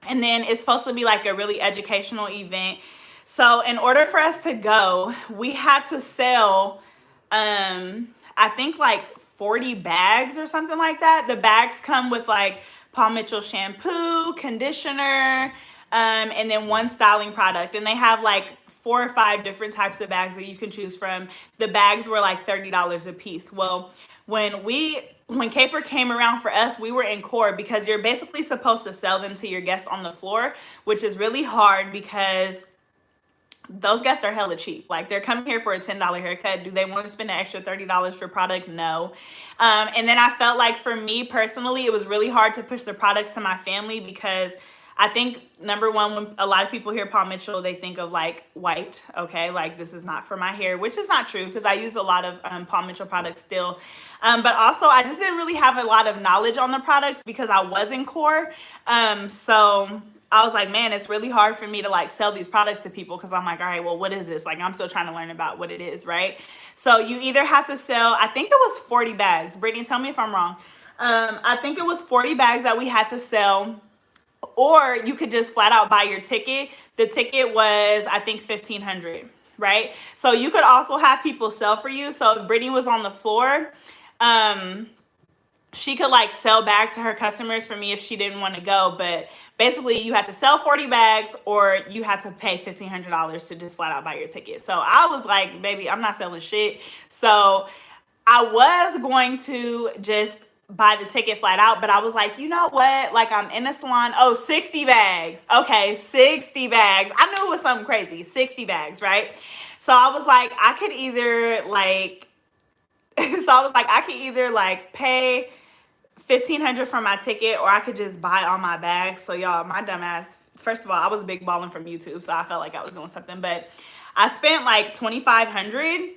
And then it's supposed to be like a really educational event. So in order for us to go, we had to sell, I think like 40 bags or something like that. The bags come with like Paul Mitchell shampoo, conditioner, and then one styling product. And they have like 4 or 5 different types of bags that you can choose from. The bags were like $30 a piece. Well, when Caper came around for us, we were in court because you're basically supposed to sell them to your guests on the floor, which is really hard because those guests are hella cheap. Like they're coming here for a $10 haircut. Do they want to spend an extra $30 for product? No. And then I felt like for me personally, it was really hard to push the products to my family because I think number one, when a lot of people hear Paul Mitchell, they think of like white, okay? Like this is not for my hair, which is not true because I use a lot of Paul Mitchell products still. But also I just didn't really have a lot of knowledge on the products because I was in core. So I was like, man, it's really hard for me to like sell these products to people because I'm like, all right, well, what is this? Like I'm still trying to learn about what it is, right? So you either have to sell, I think it was 40 bags. Brittany, tell me if I'm wrong. I think it was 40 bags that we had to sell. Or you could just flat out buy your ticket. The ticket was, I think, $1,500, right? So you could also have people sell for you. So if Brittany was on the floor, she could like sell bags to her customers for me if she didn't want to go. But basically you had to sell 40 bags or you had to pay $1,500 to just flat out buy your ticket. So I was like, baby, I'm not selling shit. So I was going to just buy the ticket flat out, but I was like, you know what? Like I'm in a salon. Oh, 60 bags. Okay, 60 bags. I knew it was something crazy. 60 bags, right? So I was like, I could either like pay $1,500 for my ticket or I could just buy all my bags. So y'all, my dumb ass, first of all, I was big balling from YouTube, so I felt like I was doing something, but I spent like $2,500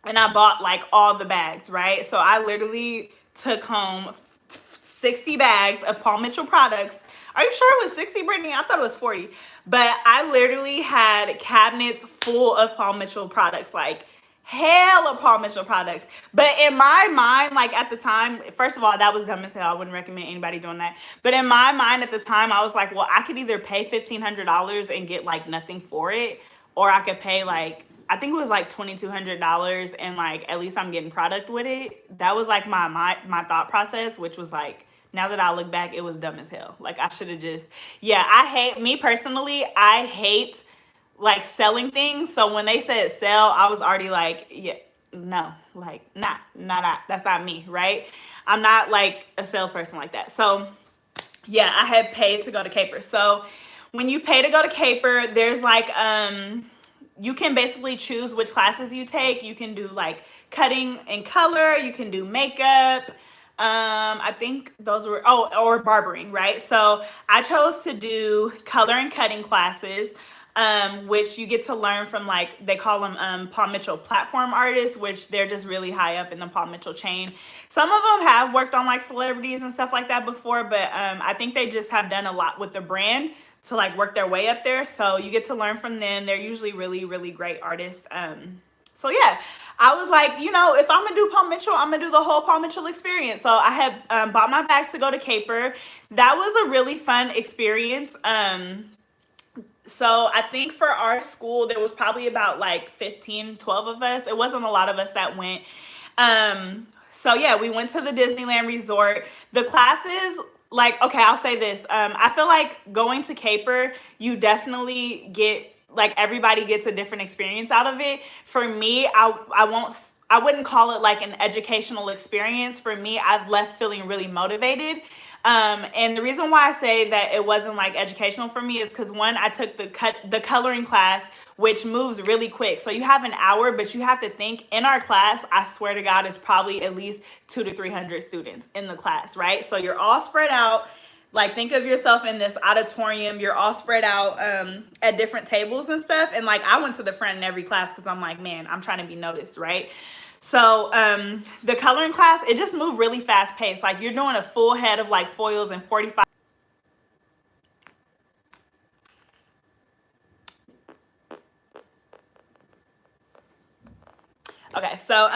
and I bought like all the bags, right? So I literally took home 60 bags of Paul Mitchell products. Are you sure it was 60, Brittany? I thought it was 40. But I literally had cabinets full of Paul Mitchell products, like hell of Paul Mitchell products. But in my mind, like at the time, first of all, that was dumb as hell. I wouldn't recommend anybody doing that. But in my mind at the time, I was like, well, I could either pay $1,500 and get like nothing for it, or I could pay like, I think it was like $2,200 and like at least I'm getting product with it. That was like my thought process, which was like, now that I look back, it was dumb as hell. Like I should have just, me personally, I hate like selling things. So when they said sell, I was already like, yeah, no, like nah, that's not me, right? I'm not like a salesperson like that. So yeah, I had paid to go to Caper. So when you pay to go to Caper, there's like, you can basically choose which classes you take. You can do like cutting and color. You can do makeup. I think those were, or barbering, right? So I chose to do color and cutting classes, which you get to learn from like, they call them Paul Mitchell platform artists, which they're just really high up in the Paul Mitchell chain. Some of them have worked on like celebrities and stuff like that before, but I think they just have done a lot with the brand to like work their way up there. So you get to learn from them. They're usually really, really great artists. So yeah, I was like, you know, if I'm gonna do Paul Mitchell, I'm gonna do the whole Paul Mitchell experience. So I had bought my bags to go to Caper. That was a really fun experience. So I think for our school, there was probably about like 15, 12 of us. It wasn't a lot of us that went. So yeah, we went to the Disneyland Resort. The classes, like, okay, I'll say this. I feel like going to Caper, you definitely get, like, everybody gets a different experience out of it. For me, I wouldn't call it like an educational experience. For me, I've left feeling really motivated. And the reason why I say that it wasn't like educational for me is because one, I took the coloring class, which moves really quick. So you have an hour, but you have to think in our class, I swear to God, is probably at least 200 to 300 students in the class, right? So you're all spread out. Like, think of yourself in this auditorium. You're all spread out at different tables and stuff. And like, I went to the front in every class because I'm like, man, I'm trying to be noticed, right? So the coloring class, it just moved really fast paced. Like, you're doing a full head of like foils in 45. Okay, so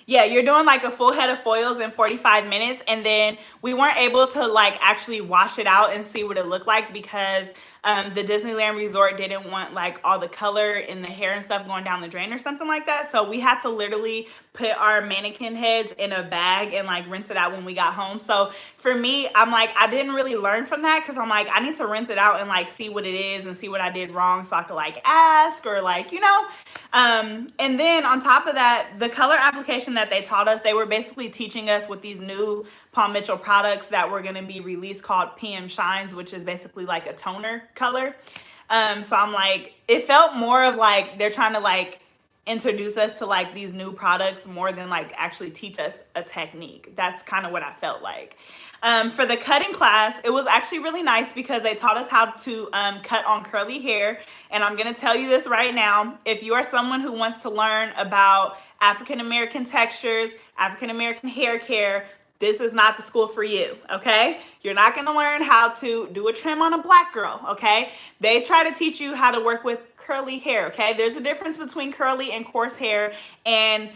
yeah, you're doing like a full head of foils in 45 minutes, and then we weren't able to like actually wash it out and see what it looked like because the Disneyland Resort didn't want like all the color in the hair and stuff going down the drain or something like that. So we had to literally put our mannequin heads in a bag and like rinse it out when we got home. So for me, I'm like, I didn't really learn from that because I'm like, I need to rinse it out and like see what it is and see what I did wrong so I could like ask or like, you know. And then on top of that, the color application that they taught us, they were basically teaching us with these new Paul Mitchell products that were going to be released called PM Shines, which is basically like a toner color. So I'm like, it felt more of like they're trying to like introduce us to like these new products more than like actually teach us a technique. That's kind of what I felt like. For the cutting class, it was actually really nice because they taught us how to cut on curly hair. And I'm going to tell you this right now. If you are someone who wants to learn about African American textures, African American hair care, this is not the school for you, okay? You're not going to learn how to do a trim on a black girl, okay? They try to teach you how to work with curly hair, okay? There's a difference between curly and coarse hair, and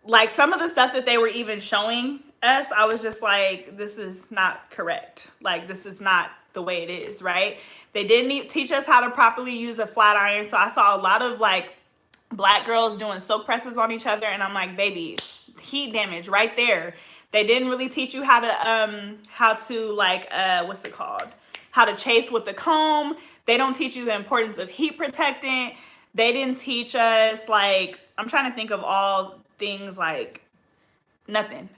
like some of the stuff that they were even showing us, I was just like, this is not correct. Like, this is not the way it is, right? They didn't teach us how to properly use a flat iron, so I saw a lot of like black girls doing silk presses on each other, and I'm like, baby, heat damage right there. They didn't really teach you how to like what's it called? How to chase with the comb. They don't teach you the importance of heat protectant. They didn't teach us like, I'm trying to think of all things, like nothing.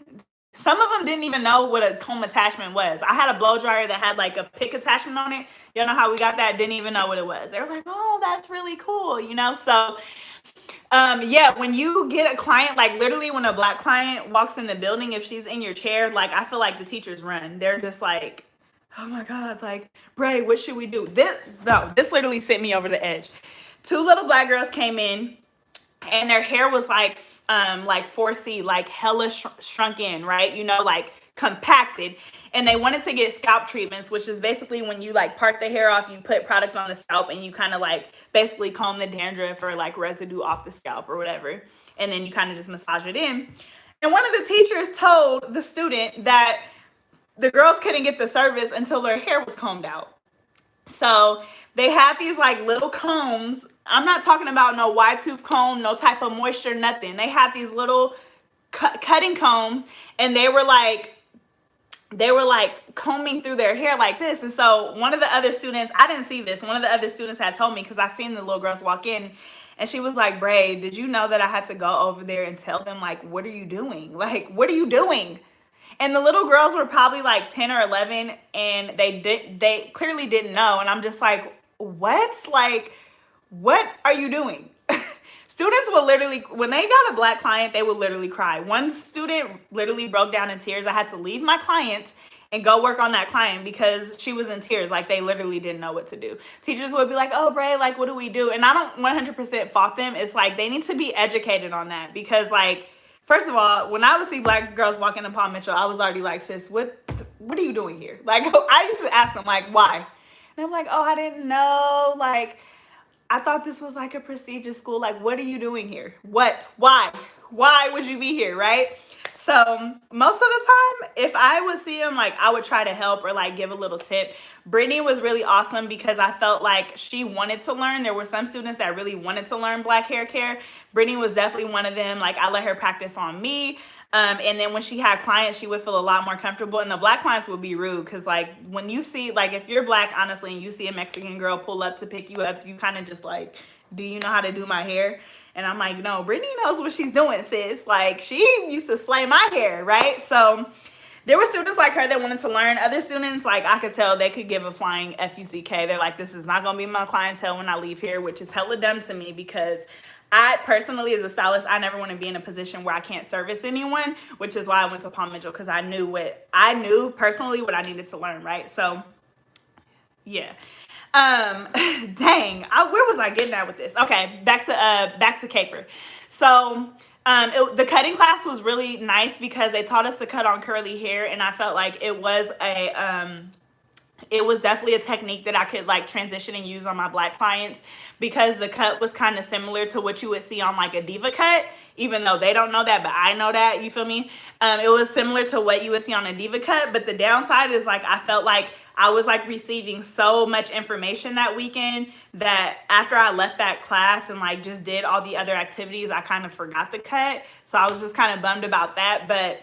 Some of them didn't even know what a comb attachment was. I had a blow dryer that had like a pick attachment on it. You know how we got that? Didn't even know what it was. They were like, oh, that's really cool, you know? So yeah, when you get a client, like literally when a black client walks in the building, if she's in your chair, like I feel like the teachers run. They're just like, oh my God, like, Bray, what should we do? This literally sent me over the edge. Two little black girls came in and their hair was like 4C, like hella shrunk in, right? You know, like compacted. And they wanted to get scalp treatments, which is basically when you like part the hair off, you put product on the scalp and you kind of like basically comb the dandruff or like residue off the scalp or whatever. And then you kind of just massage it in. And one of the teachers told the student that the girls couldn't get the service until their hair was combed out. So they had these like little combs. I'm not talking about no wide tooth comb, no type of moisture, nothing. They had these little cutting combs, and they were like combing through their hair like this. And so one of the other students, I didn't see this, one of the other students had told me, because I seen the little girls walk in, and she was like, Bray, did you know that I had to go over there and tell them, like, what are you doing? Like, what are you doing? And the little girls were probably like 10 or 11, and they clearly didn't know. And I'm just like, what? Like, what are you doing? Students will literally, when they got a black client, they would literally cry. One student literally broke down in tears. I had to leave my client and go work on that client because she was in tears. Like, they literally didn't know what to do. Teachers would be like, oh, Bray, like, what do we do? And I don't 100% fault them. It's like, they need to be educated on that because, like, first of all, when I would see black girls walking in Paul Mitchell, I was already like, sis, what are you doing here? Like, I used to ask them, like, why? And I'm like, oh, I didn't know. Like, I thought this was like a prestigious school. Like, what are you doing here? What? Why would you be here, right? So most of the time, if I would see him, like I would try to help or like give a little tip. Brittany was really awesome because I felt like she wanted to learn. There were some students that really wanted to learn black hair care. Brittany was definitely one of them. Like I let her practice on me. And then when she had clients, she would feel a lot more comfortable. And the black clients would be rude because like when you see, like if you're black, honestly, and you see a Mexican girl pull up to pick you up, you kind of just like, do you know how to do my hair? And I'm like, no, Brittany knows what she's doing, sis. Like she used to slay my hair, right? So there were students like her that wanted to learn. Other students, like I could tell they could give a flying FUCK. They're like, this is not going to be my clientele when I leave here, which is hella dumb to me because I personally, as a stylist, I never want to be in a position where I can't service anyone, which is why I went to Palm Mitchell because I knew personally what I needed to learn, right? So yeah. Dang, where was I getting at with this? Okay, back to Caper. So the cutting class was really nice because they taught us to cut on curly hair, and I felt like it was definitely a technique that I could like transition and use on my black clients because the cut was kind of similar to what you would see on like a diva cut, even though they don't know that, but I know that, you feel me? It was similar to what you would see on a diva cut, but the downside is like I felt like I was like receiving so much information that weekend that after I left that class and like just did all the other activities, I kind of forgot the cut. So I was just kind of bummed about that, but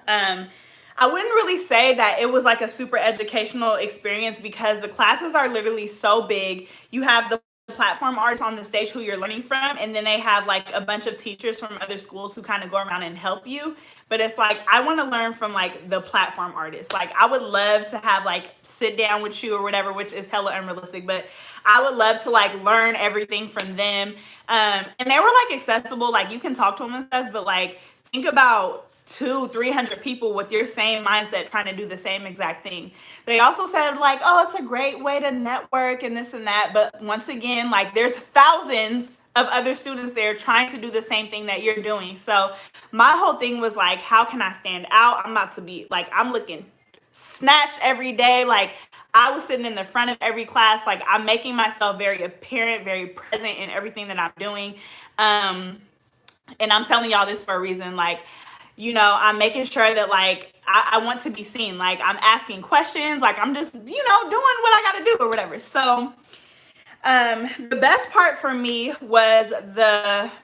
I wouldn't really say that it was like a super educational experience because the classes are literally so big. You have the platform artists on the stage who you're learning from, and then they have like a bunch of teachers from other schools who kind of go around and help you. But it's like I want to learn from like the platform artists. Like I would love to have like sit down with you or whatever, which is hella unrealistic, but I would love to like learn everything from them. And they were like accessible, like you can talk to them and stuff, but like think about 200-300 people with your same mindset trying to do the same exact thing. They also said like, oh, it's a great way to network and this and that, but once again, like there's thousands of other students there trying to do the same thing that you're doing. So my whole thing was like, how can I stand out? I'm about to be like, I'm looking snatched every day. Like I was sitting in the front of every class. Like I'm making myself very apparent, very present in everything that I'm doing. And I'm telling y'all this for a reason. Like, you know, I'm making sure that like I want to be seen. Like I'm asking questions. Like I'm just, you know, doing what I got to do or whatever. So the best part for me was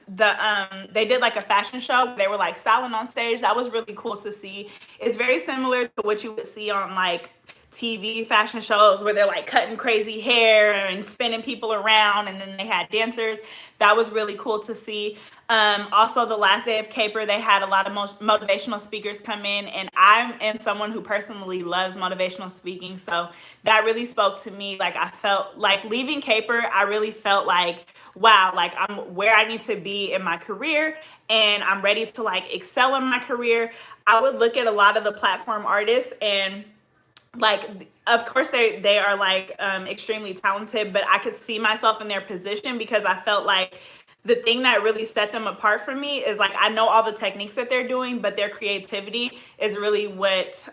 they did like a fashion show. They were like styling on stage. That was really cool to see. It's very similar to what you would see on like TV fashion shows where they're like cutting crazy hair and spinning people around, and then they had dancers. That was really cool to see. Also, the last day of Caper, they had a lot of motivational speakers come in, and I am someone who personally loves motivational speaking, so that really spoke to me. Like I felt like leaving Caper, I really felt like, wow, like I'm where I need to be in my career, and I'm ready to like excel in my career. I would look at a lot of the platform artists, and like of course they are like extremely talented, but I could see myself in their position because I felt like the thing that really set them apart from me is like I know all the techniques that they're doing, but their creativity is really what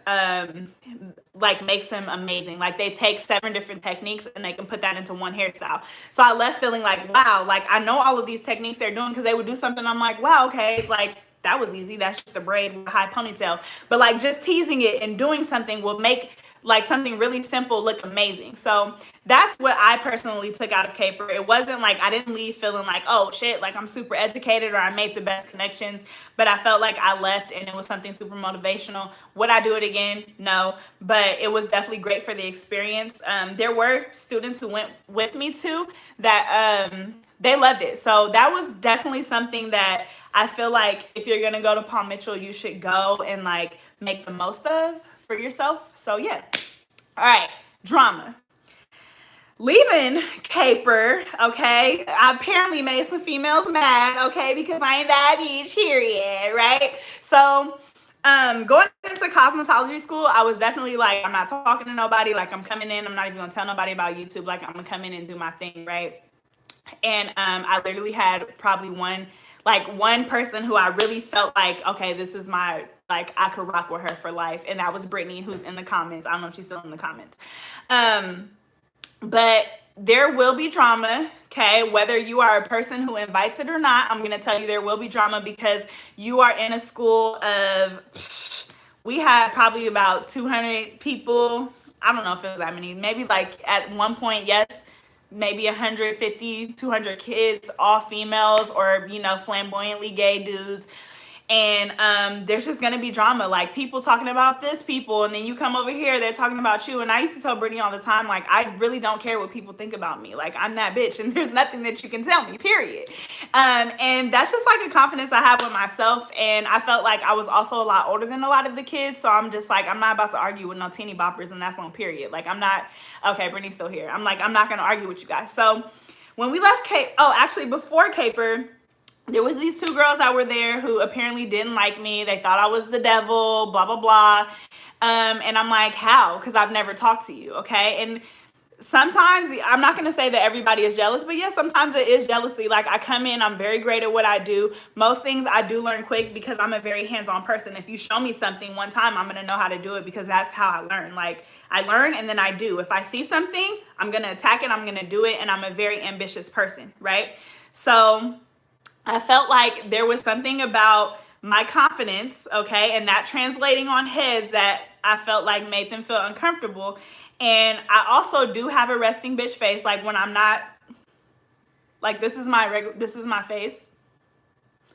like makes them amazing. Like they take 7 different techniques and they can put that into one hairstyle. So I left feeling like, wow, like I know all of these techniques they're doing, because they would do something, I'm like, wow, okay, like that was easy. That's just a braid with a high ponytail. But like just teasing it and doing something will make like something really simple look amazing. So that's what I personally took out of Caper. It wasn't like I didn't leave feeling like, oh shit, like I'm super educated or I made the best connections, but I felt like I left and it was something super motivational. Would I do it again? No, but it was definitely great for the experience. There were students who went with me too that they loved it. So that was definitely something that I feel like if you're gonna go to Palm Mitchell, you should go and like make the most of for yourself. So yeah. All right, drama. Leaving Caper, okay, I apparently made some females mad, okay, because I ain't that bitch here yet, right? So going into cosmetology school, I was definitely like, I'm not talking to nobody, like I'm coming in, I'm not even gonna tell nobody about YouTube, like I'm gonna come in and do my thing, right? And I literally had probably one person who I really felt like, okay, this is my, like I could rock with her for life, and that was Brittany, who's in the comments. I don't know if she's still in the comments. But there will be drama Okay, whether you are a person who invites it or not, I'm going to tell you there will be drama because you are in a school of, we had probably about 200 people. I don't know if it was that many. Maybe like at one point, yes, maybe 150, 200 kids, all females or, flamboyantly gay dudes. And there's just gonna be drama, like people talking about this people, and then you come over here, they're talking about you. And I used to tell Brittany all the time, like, I really don't care what people think about me. Like, I'm that bitch, and there's nothing that you can tell me, period. And that's just like a confidence I have with myself. And I felt like I was also a lot older than a lot of the kids, so I'm just like, I'm not about to argue with no teeny boppers, and that's on period. Like, I'm not, okay, Brittany's still here. I'm like, I'm not gonna argue with you guys. So when we left actually before Caper, there was these two girls that were there who apparently didn't like me. They thought I was the devil, blah, blah, blah. And I'm like, how? Because I've never talked to you, okay? And sometimes, I'm not going to say that everybody is jealous, but yes, sometimes it is jealousy. Like, I come in, I'm very great at what I do. Most things I do learn quick because I'm a very hands-on person. If you show me something one time, I'm going to know how to do it because that's how I learn. Like, I learn and then I do. If I see something, I'm going to attack it, I'm going to do it, and I'm a very ambitious person, right? So I felt like there was something about my confidence, okay, and that translating on heads that I felt like made them feel uncomfortable. And I also do have a resting bitch face, like when I'm not, like this is my face,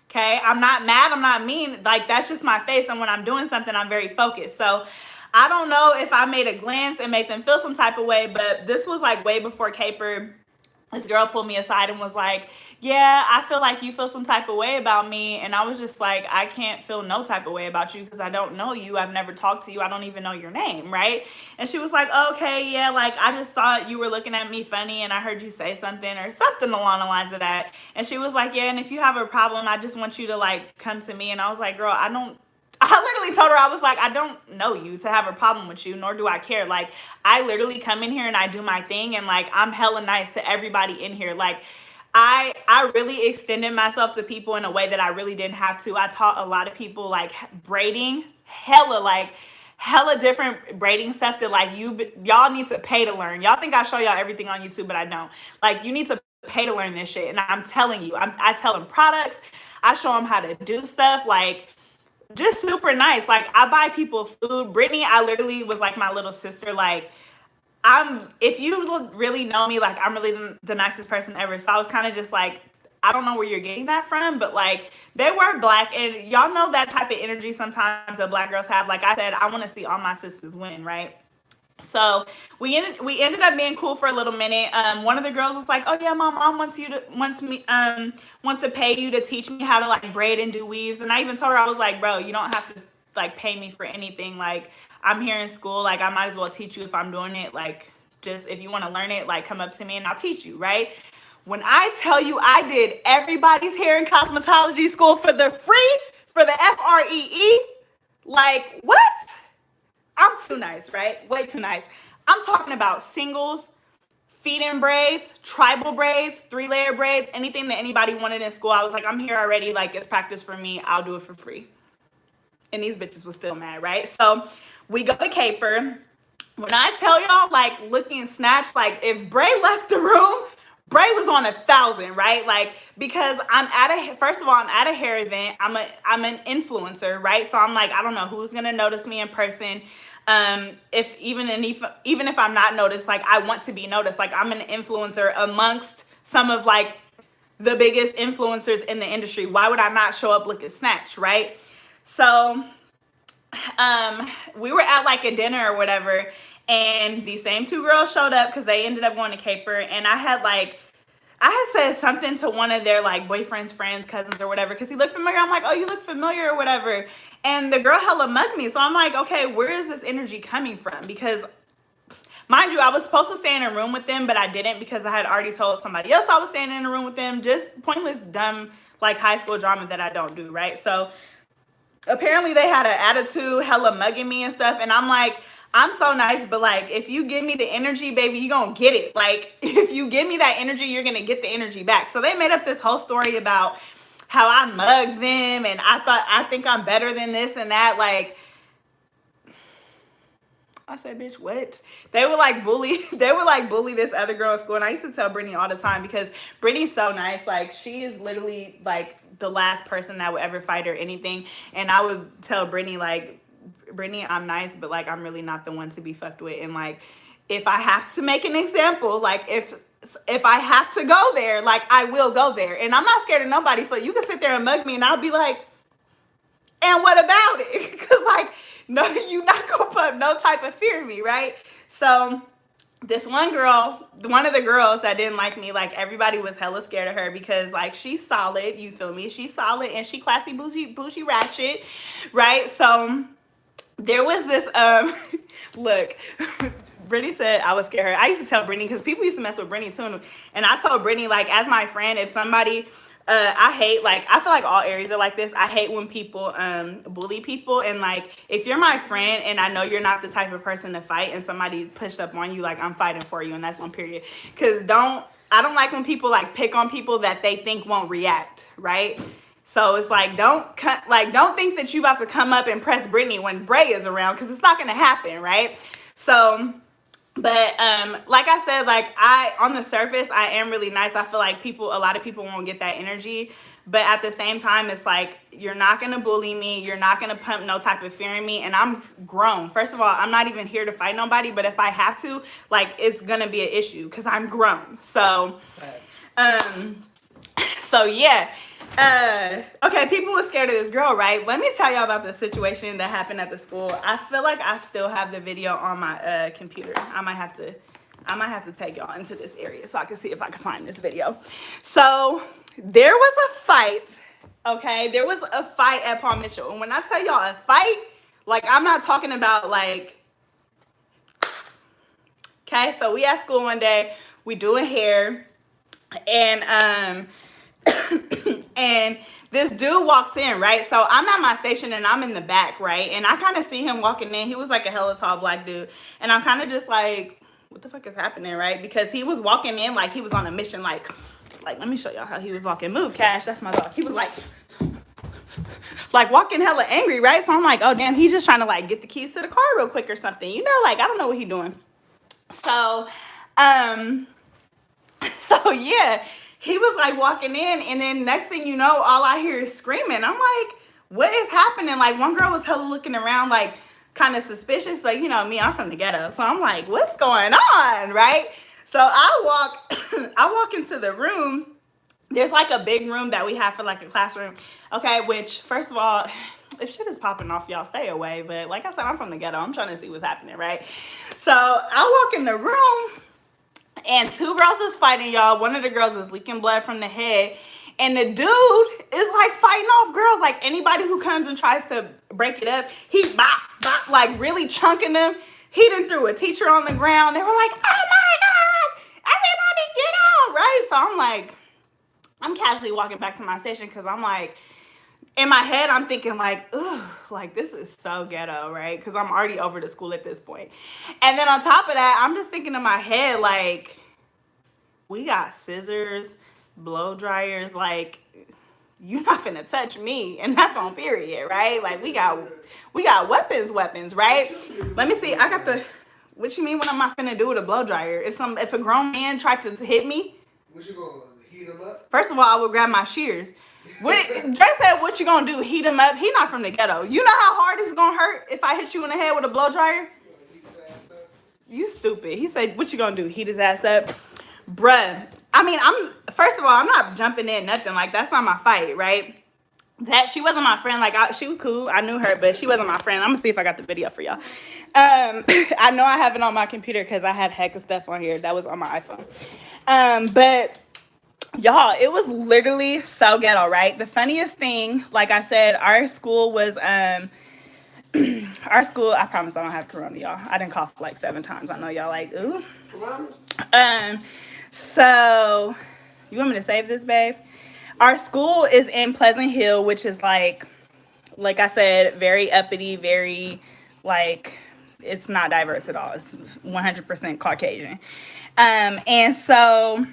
okay? I'm not mad, I'm not mean, like that's just my face, and when I'm doing something, I'm very focused. So I don't know if I made a glance and made them feel some type of way, but this was like way before Caper. This girl pulled me aside and was like, yeah, I feel like you feel some type of way about me. And I was just like, I can't feel no type of way about you because I don't know you. I've never talked to you. I don't even know your name, right? And she was like, okay, yeah, like I just thought you were looking at me funny and I heard you say something or something along the lines of that. And she was like, yeah, and if you have a problem, I just want you to like come to me. And I was like, girl, I literally told her, I was like, I don't know you to have a problem with you, nor do I care. Like, I literally come in here and I do my thing, and like, I'm hella nice to everybody in here. Like, I really extended myself to people in a way that I really didn't have to. I taught a lot of people like braiding, hella different braiding stuff that like y'all need to pay to learn. Y'all think I show y'all everything on YouTube, but I don't. Like, you need to pay to learn this shit. And I'm telling you, I tell them products, I show them how to do stuff, like, just super nice. Like, I buy people food. Brittany, I literally was like my little sister. Like, if you really know me, like, I'm really the nicest person ever. So I was kind of just like, I don't know where you're getting that from, but like, they were Black, and y'all know that type of energy sometimes that Black girls have. Like I said, I want to see all my sisters win, right? So we ended up being cool for a little minute. One of the girls was like, "Oh yeah, my mom wants to pay you to teach me how to like braid and do weaves." And I even told her, I was like, "Bro, you don't have to like pay me for anything. Like, I'm here in school. Like, I might as well teach you if I'm doing it. Like, just if you want to learn it, like come up to me and I'll teach you, right?" When I tell you I did everybody's hair and cosmetology school for the free, for the FREE, like what? I'm too nice, right? Way too nice. I'm talking about singles, feed-in braids, tribal braids, 3-layer braids, anything that anybody wanted in school. I was like, I'm here already. Like, it's practice for me. I'll do it for free. And these bitches was still mad, right? So we go to Caper. When I tell y'all, like, looking snatched, like, if Bray left the room, Bray was on 1,000, right? Like, because first of all, I'm at a hair event. I'm an influencer, right? So I'm like, I don't know who's gonna notice me in person. Even if I'm not noticed, like, I want to be noticed. Like, I'm an influencer amongst some of like the biggest influencers in the industry. Why would I not show up looking snatched, right? So we were at like a dinner or whatever, and these same two girls showed up because they ended up going to Caper. And I had said something to one of their like boyfriend's friends, cousins or whatever, because he looked familiar. I'm like, oh, you look familiar or whatever. And the girl hella mugged me. So I'm like, okay, where is this energy coming from? Because mind you, I was supposed to stay in a room with them, but I didn't because I had already told somebody else I was staying in a room with them. Just pointless, dumb, like high school drama that I don't do, right? So apparently they had an attitude, hella mugging me and stuff. And I'm like, I'm so nice, but like, if you give me the energy, baby, you gonna get it. Like, if you give me that energy, you're gonna get the energy back. So they made up this whole story about how I mugged them, and I think I'm better than this and that. Like, I said, bitch, what? They would like bully, this other girl in school. And I used to tell Brittany all the time because Brittany's so nice. Like, she is literally like the last person that would ever fight or anything. And I would tell Brittany, like, Brittany, I'm nice, but like, I'm really not the one to be fucked with. And like, if I have to make an example, like if I have to go there, like I will go there. And I'm not scared of nobody. So you can sit there and mug me and I'll be like, and what about it? Because like, no, you're not gonna put no type of fear in me, right? So this one girl, one of the girls that didn't like me, like everybody was hella scared of her because like she's solid, you feel me? She's solid and she classy, bougie, ratchet, right? So there was this look. Brittany said I would scare her. I used to tell Brittany because people used to mess with Brittany too, and I told Brittany, like, as my friend, if somebody I hate, like, I feel like all Aries are like this. I hate when people bully people. And like, if you're my friend and I know you're not the type of person to fight and somebody pushed up on you, like, I'm fighting for you, and that's on period. Because I don't like when people like pick on people that they think won't react, right? So it's like, don't think that you about to come up and press Brittany when Bray is around, because it's not gonna happen, right? So, but like I said, like on the surface, I am really nice. I feel like a lot of people won't get that energy, but at the same time, it's like, you're not gonna bully me, you're not gonna pump no type of fear in me, and I'm grown. First of all, I'm not even here to fight nobody, but if I have to, like, it's gonna be an issue because I'm grown. So, yeah. Okay, people were scared of this girl, right? Let me tell y'all about the situation that happened at the school. I feel like I still have the video on my computer. I might have to take y'all into this area so I can see if I can find this video. So there was a fight. Okay, there was a fight at Paul Mitchell, and when I tell y'all a fight, like, I'm not talking about like. Okay, so we at school one day, we doing hair, and and this dude walks in, right? So I'm at my station and I'm in the back, right? And I kind of see him walking in. He was like a hella tall black dude. And I'm kind of just like, what the fuck is happening, right? Because he was walking in like he was on a mission, like let me show y'all how he was walking. Move, Cash, that's my dog. He was like walking hella angry, right? So I'm like, oh damn, he's just trying to like get the keys to the car real quick or something. You know, like, I don't know what he's doing. So, yeah. He was like walking in, and then next thing you know, all I hear is screaming. I'm like, what is happening? Like, one girl was hella looking around, like, kind of suspicious. Like, you know me, I'm from the ghetto. So I'm like, what's going on, right? So I walk into the room. There's like a big room that we have for like a classroom. Okay, which, first of all, if shit is popping off, y'all stay away. But like I said, I'm from the ghetto. I'm trying to see what's happening, right? So I walk in the room, and two girls is fighting, y'all. One of the girls is leaking blood from the head. And the dude is like fighting off girls. Like, anybody who comes and tries to break it up, he bop, bop, like really chunking them. He done threw a teacher on the ground. They were like, oh my God, everybody get out, right? So I'm like, I'm casually walking back to my station because I'm like, in my head, I'm thinking like, ugh, like, this is so ghetto, right? Because I'm already over the school at this point. And then on top of that, I'm just thinking in my head, like, we got scissors, blow dryers, like, you're not finna touch me. And that's on period, right? Like, we got weapons, right? Let me see. I got what you mean, what am I finna do with a blow dryer? If a grown man tried to hit me, what you gonna heat him up? First of all, I would grab my shears. Jay said, what you gonna do? Heat him up? He not from the ghetto. You know how hard it's gonna hurt if I hit you in the head with a blow dryer? You stupid. He said, what you gonna do? Heat his ass up? Bruh. I mean, first of all, I'm not jumping in nothing. Like, that's not my fight, right? That she wasn't my friend. Like, she was cool. I knew her, but she wasn't my friend. I'm gonna see if I got the video for y'all. I know I have it on my computer because I had heck of stuff on here that was on my iPhone. But y'all, it was literally so ghetto, right? The funniest thing, like I said, our school was, I promise I don't have corona, y'all. I didn't cough like 7 times. I know y'all like, ooh. So, you want me to save this, babe? Our school is in Pleasant Hill, which is like I said, very uppity, very, like, it's not diverse at all. It's 100% Caucasian. And so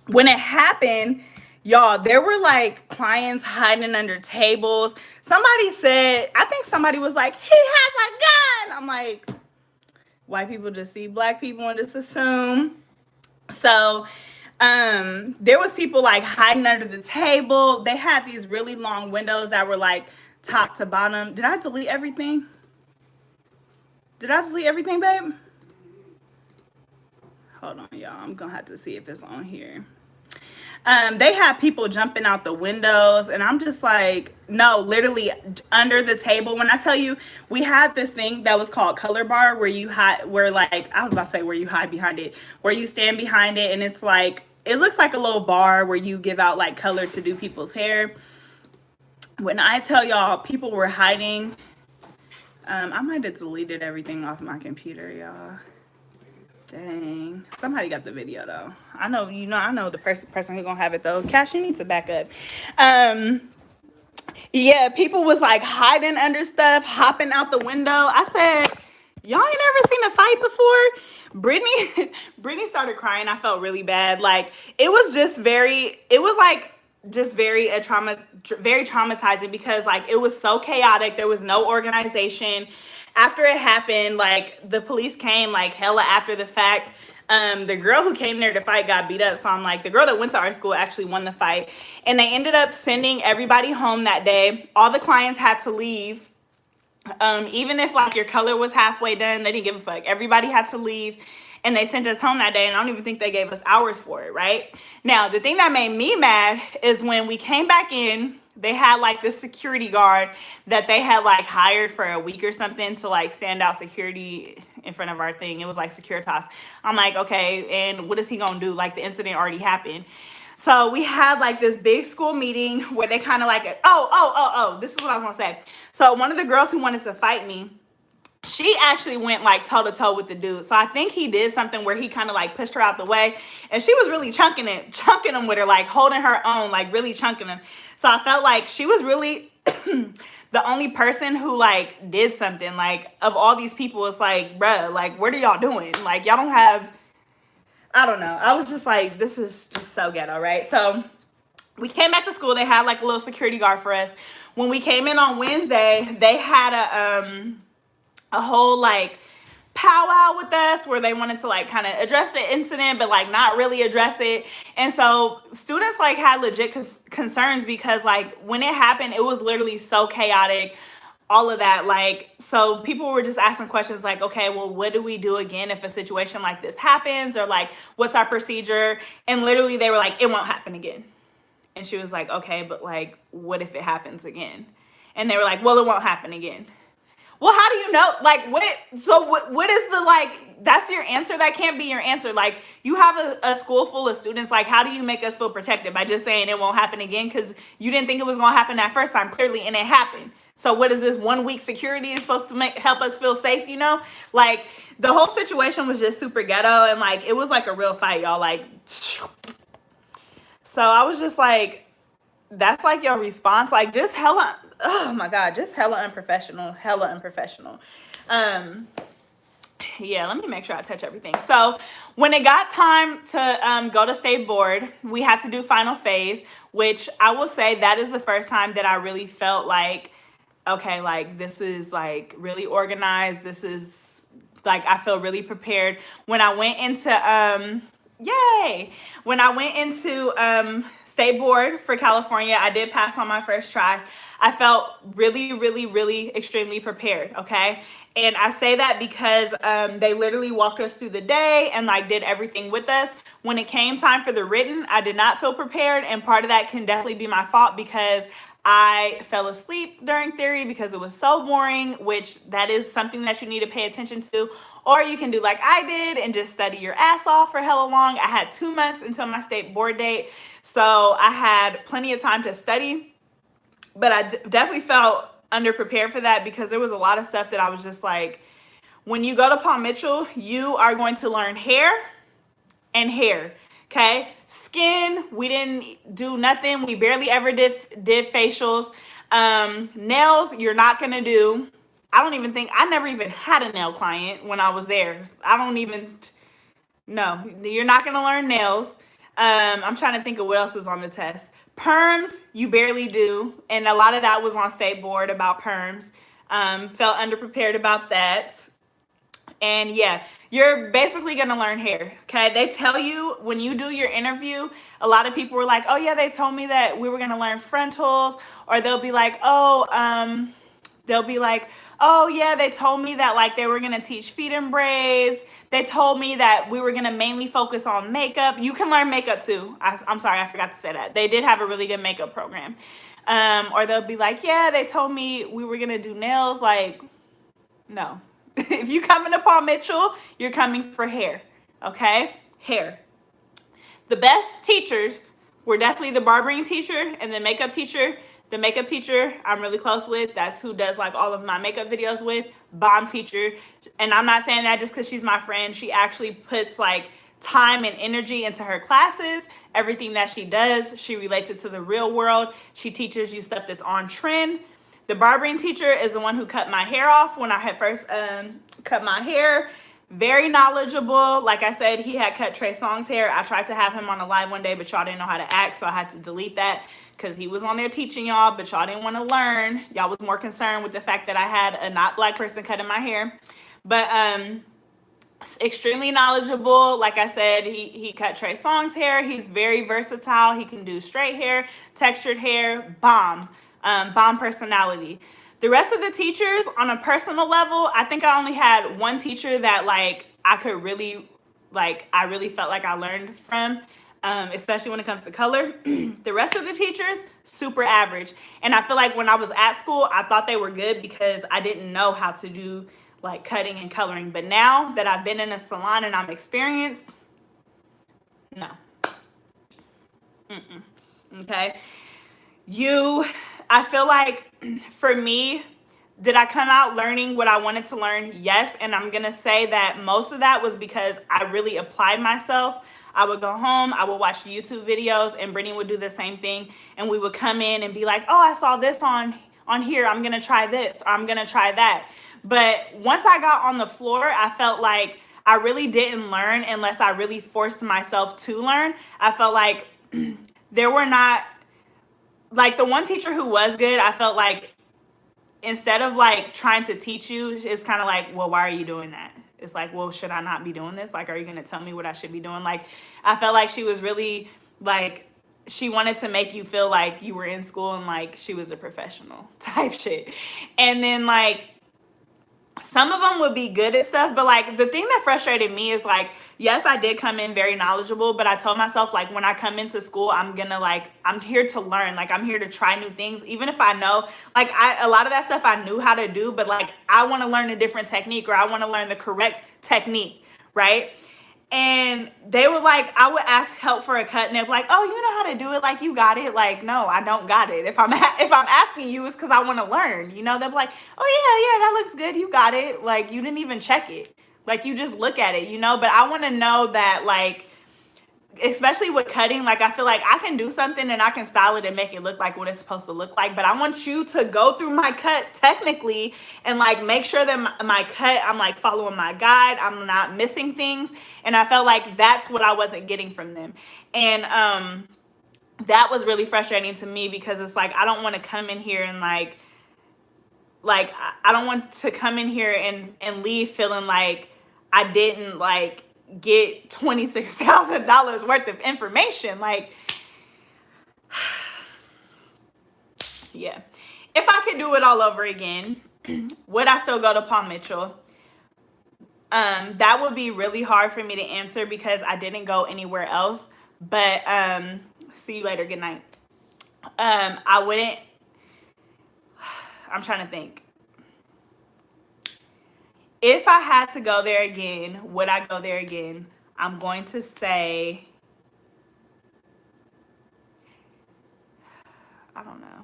when it happened, y'all, there were like clients hiding under tables. Somebody said, I think somebody was like, he has a gun. I'm like, White people just see black people and just assume. So there was people like hiding under the table. They had these really long windows that were like top to bottom. Did I delete everything? Did I delete everything, babe? Hold on, y'all. I'm gonna have to see if it's on here. They had people jumping out the windows, and I'm just like, no, literally under the table. When I tell you, we had this thing that was called color bar, where you hide, where like I was about to say where you hide behind it, where you stand behind it, and it's like it looks like a little bar where you give out like color to do people's hair. When I tell y'all, people were hiding. I might have deleted everything off my computer, y'all. Dang. Somebody got the video though. I know, I know the person who's gonna have it though. Cash, you need to back up. Yeah, people was like hiding under stuff, hopping out the window. I said, y'all ain't ever seen a fight before? Brittany started crying. I felt really bad. Like it was very very traumatizing because like it was so chaotic. There was no organization. After it happened, like the police came like hella after the fact. The girl who came there to fight got beat up. So I'm like, the girl that went to our school actually won the fight. And they ended up sending everybody home that day. All the clients had to leave. Even if like your color was halfway done, they didn't give a fuck. Everybody had to leave. And they sent us home that day, and I don't even think they gave us hours for it, right? Now, the thing that made me mad is when we came back in, they had like this security guard that they had like hired for a week or something to like stand out security in front of our thing. It was like Securitas. I'm like, okay, and what is he gonna do? Like the incident already happened. So we had like this big school meeting where they kind of like, this is what I was gonna say. So one of the girls who wanted to fight me, she actually went like toe to toe with the dude. So I think he did something where he kind of like pushed her out the way, and she was really chunking him with her, like holding her own, like really chunking him. So I felt like she was really the only person who like did something. Like of all these people, it's like, bruh, like what are y'all doing? Like y'all don't have, I don't know. I was just like, this is just so ghetto, right? So we came back to school. They had like a little security guard for us. When we came in on Wednesday, they had a whole like powwow with us where they wanted to like kind of address the incident but like not really address it. And so students like had legit concerns because like when it happened, it was literally so chaotic, all of that. Like, so people were just asking questions like, okay, well, what do we do again if a situation like this happens, or like what's our procedure? And literally they were like, it won't happen again. And she was like, okay, but like what if it happens again? And they were like, well, it won't happen again. Well, how do you know? Like, what is the, like, that's your answer? That can't be your answer. Like, you have a school full of students. Like, how do you make us feel protected? By just saying it won't happen again? Because you didn't think it was going to happen that first time, clearly, and it happened. So what is this 1 week security is supposed to help us feel safe, you know? Like, the whole situation was just super ghetto, and, like, it was, like, a real fight, y'all. Like, so I was just like, that's, like, your response? Like, just hella... Oh my God, just hella unprofessional. Yeah, let me make sure I touch everything. So when it got time to go to state board, we had to do final phase, which I will say that is the first time that I really felt like, okay, like this is like really organized. This is like, I feel really prepared. When I went into, when I went into state board for California, I did pass on my first try. I felt really extremely prepared, okay? And I say that because they literally walked us through the day and like did everything with us. When it came time for the written, I did not feel prepared, and part of that can definitely be my fault because I fell asleep during theory because it was so boring, which that is something that you need to pay attention to. Or you can do like I did and just study your ass off for hella long. I had 2 months until my state board date, so I had plenty of time to study. But I definitely felt underprepared for that because there was a lot of stuff that I was just like, when you go to Paul Mitchell, you are going to learn hair and hair, okay? Skin, we didn't do nothing. We barely ever did facials. Nails, you're not gonna do. I never even had a nail client when I was there. No, you're not gonna learn nails. I'm trying to think of what else is on the test. Perms, you barely do. And a lot of that was on state board about perms. Felt underprepared about that. And yeah, you're basically gonna learn hair. Okay, they tell you when you do your interview, a lot of people were like, oh yeah, they told me that we were gonna learn frontals, or they'll be like, oh yeah, they told me that like they were gonna teach feet and braids. They told me that we were gonna mainly focus on makeup. You can learn makeup too. I'm sorry, I forgot to say that. They did have a really good makeup program. Or they'll be like, yeah, they told me we were gonna do nails. Like, no. If you come into Paul Mitchell, you're coming for hair. Okay? Hair. The best teachers were definitely the barbering teacher and the makeup teacher. The makeup teacher I'm really close with. That's who does like all of my makeup videos with. Bomb teacher. And I'm not saying that just because she's my friend. She actually puts like time and energy into her classes. Everything that she does, she relates it to the real world. She teaches you stuff that's on trend. The barbering teacher is the one who cut my hair off when I had first cut my hair. Very knowledgeable. Like I said, he had cut Trey Songz's hair. I tried to have him on a live one day, but y'all didn't know how to act, so I had to delete that because he was on there teaching y'all, but y'all didn't want to learn. Y'all was more concerned with the fact that I had a not black person cutting my hair. But extremely knowledgeable. Like I said, he cut Trey Songz's hair. He's very versatile. He can do straight hair, textured hair, bomb personality. The rest of the teachers on a personal level, I think I only had one teacher that like I could really like, I really felt like I learned from, especially when it comes to color. The rest of the teachers, super average. And I feel like when I was at school, I thought they were good because I didn't know how to do like cutting and coloring. But now that I've been in a salon and I'm experienced, no. Okay. I feel like for me, did I come out learning what I wanted to learn? Yes. And I'm going to say that most of that was because I really applied myself. I would go home, I would watch YouTube videos, and Brittany would do the same thing. And we would come in and be like, oh, I saw this on here. I'm going to try this, or I'm going to try that. But once I got on the floor, I felt like I really didn't learn unless I really forced myself to learn. I felt like there were not, like the one teacher who was good, I felt like instead of like trying to teach you, it's kind of like, well, why are you doing that? It's like, well, should I not be doing this? Like, are you going to tell me what I should be doing? Like, I felt like she was really like, she wanted to make you feel like you were in school and like she was a professional type shit. And then like, some of them would be good at stuff, but like the thing that frustrated me is like, yes, I did come in very knowledgeable, but I told myself like when I come into school, I'm here to learn. Like I'm here to try new things. Even if I know, like a lot of that stuff I knew how to do, but like I want to learn a different technique, or I want to learn the correct technique, right? And they were like, I would ask help for a cut, and they'd be like, oh, you know how to do it, like you got it. Like, no, I don't got it. If I'm asking you, it's because I want to learn. You know, they'll be like, oh yeah, that looks good, you got it. Like you didn't even check it, like you just look at it, you know. But I want to know that, like, especially with cutting, like I feel like I can do something and I can style it and make it look like what it's supposed to look like, but I want you to go through my cut technically and like make sure that my cut, I'm like following my guide, I'm not missing things. And I felt like that's what I wasn't getting from them. And that was really frustrating to me because it's like I don't want to come in here and like I don't want to come in here and leave feeling like I didn't like get $26,000 worth of information. Like, yeah. If I could do it all over again, would I still go to Paul Mitchell? That would be really hard for me to answer because I didn't go anywhere else. But see you later. Good night. I wouldn't. I'm trying to think. If I had to go there again, would I go there again? I'm going to say, I don't know.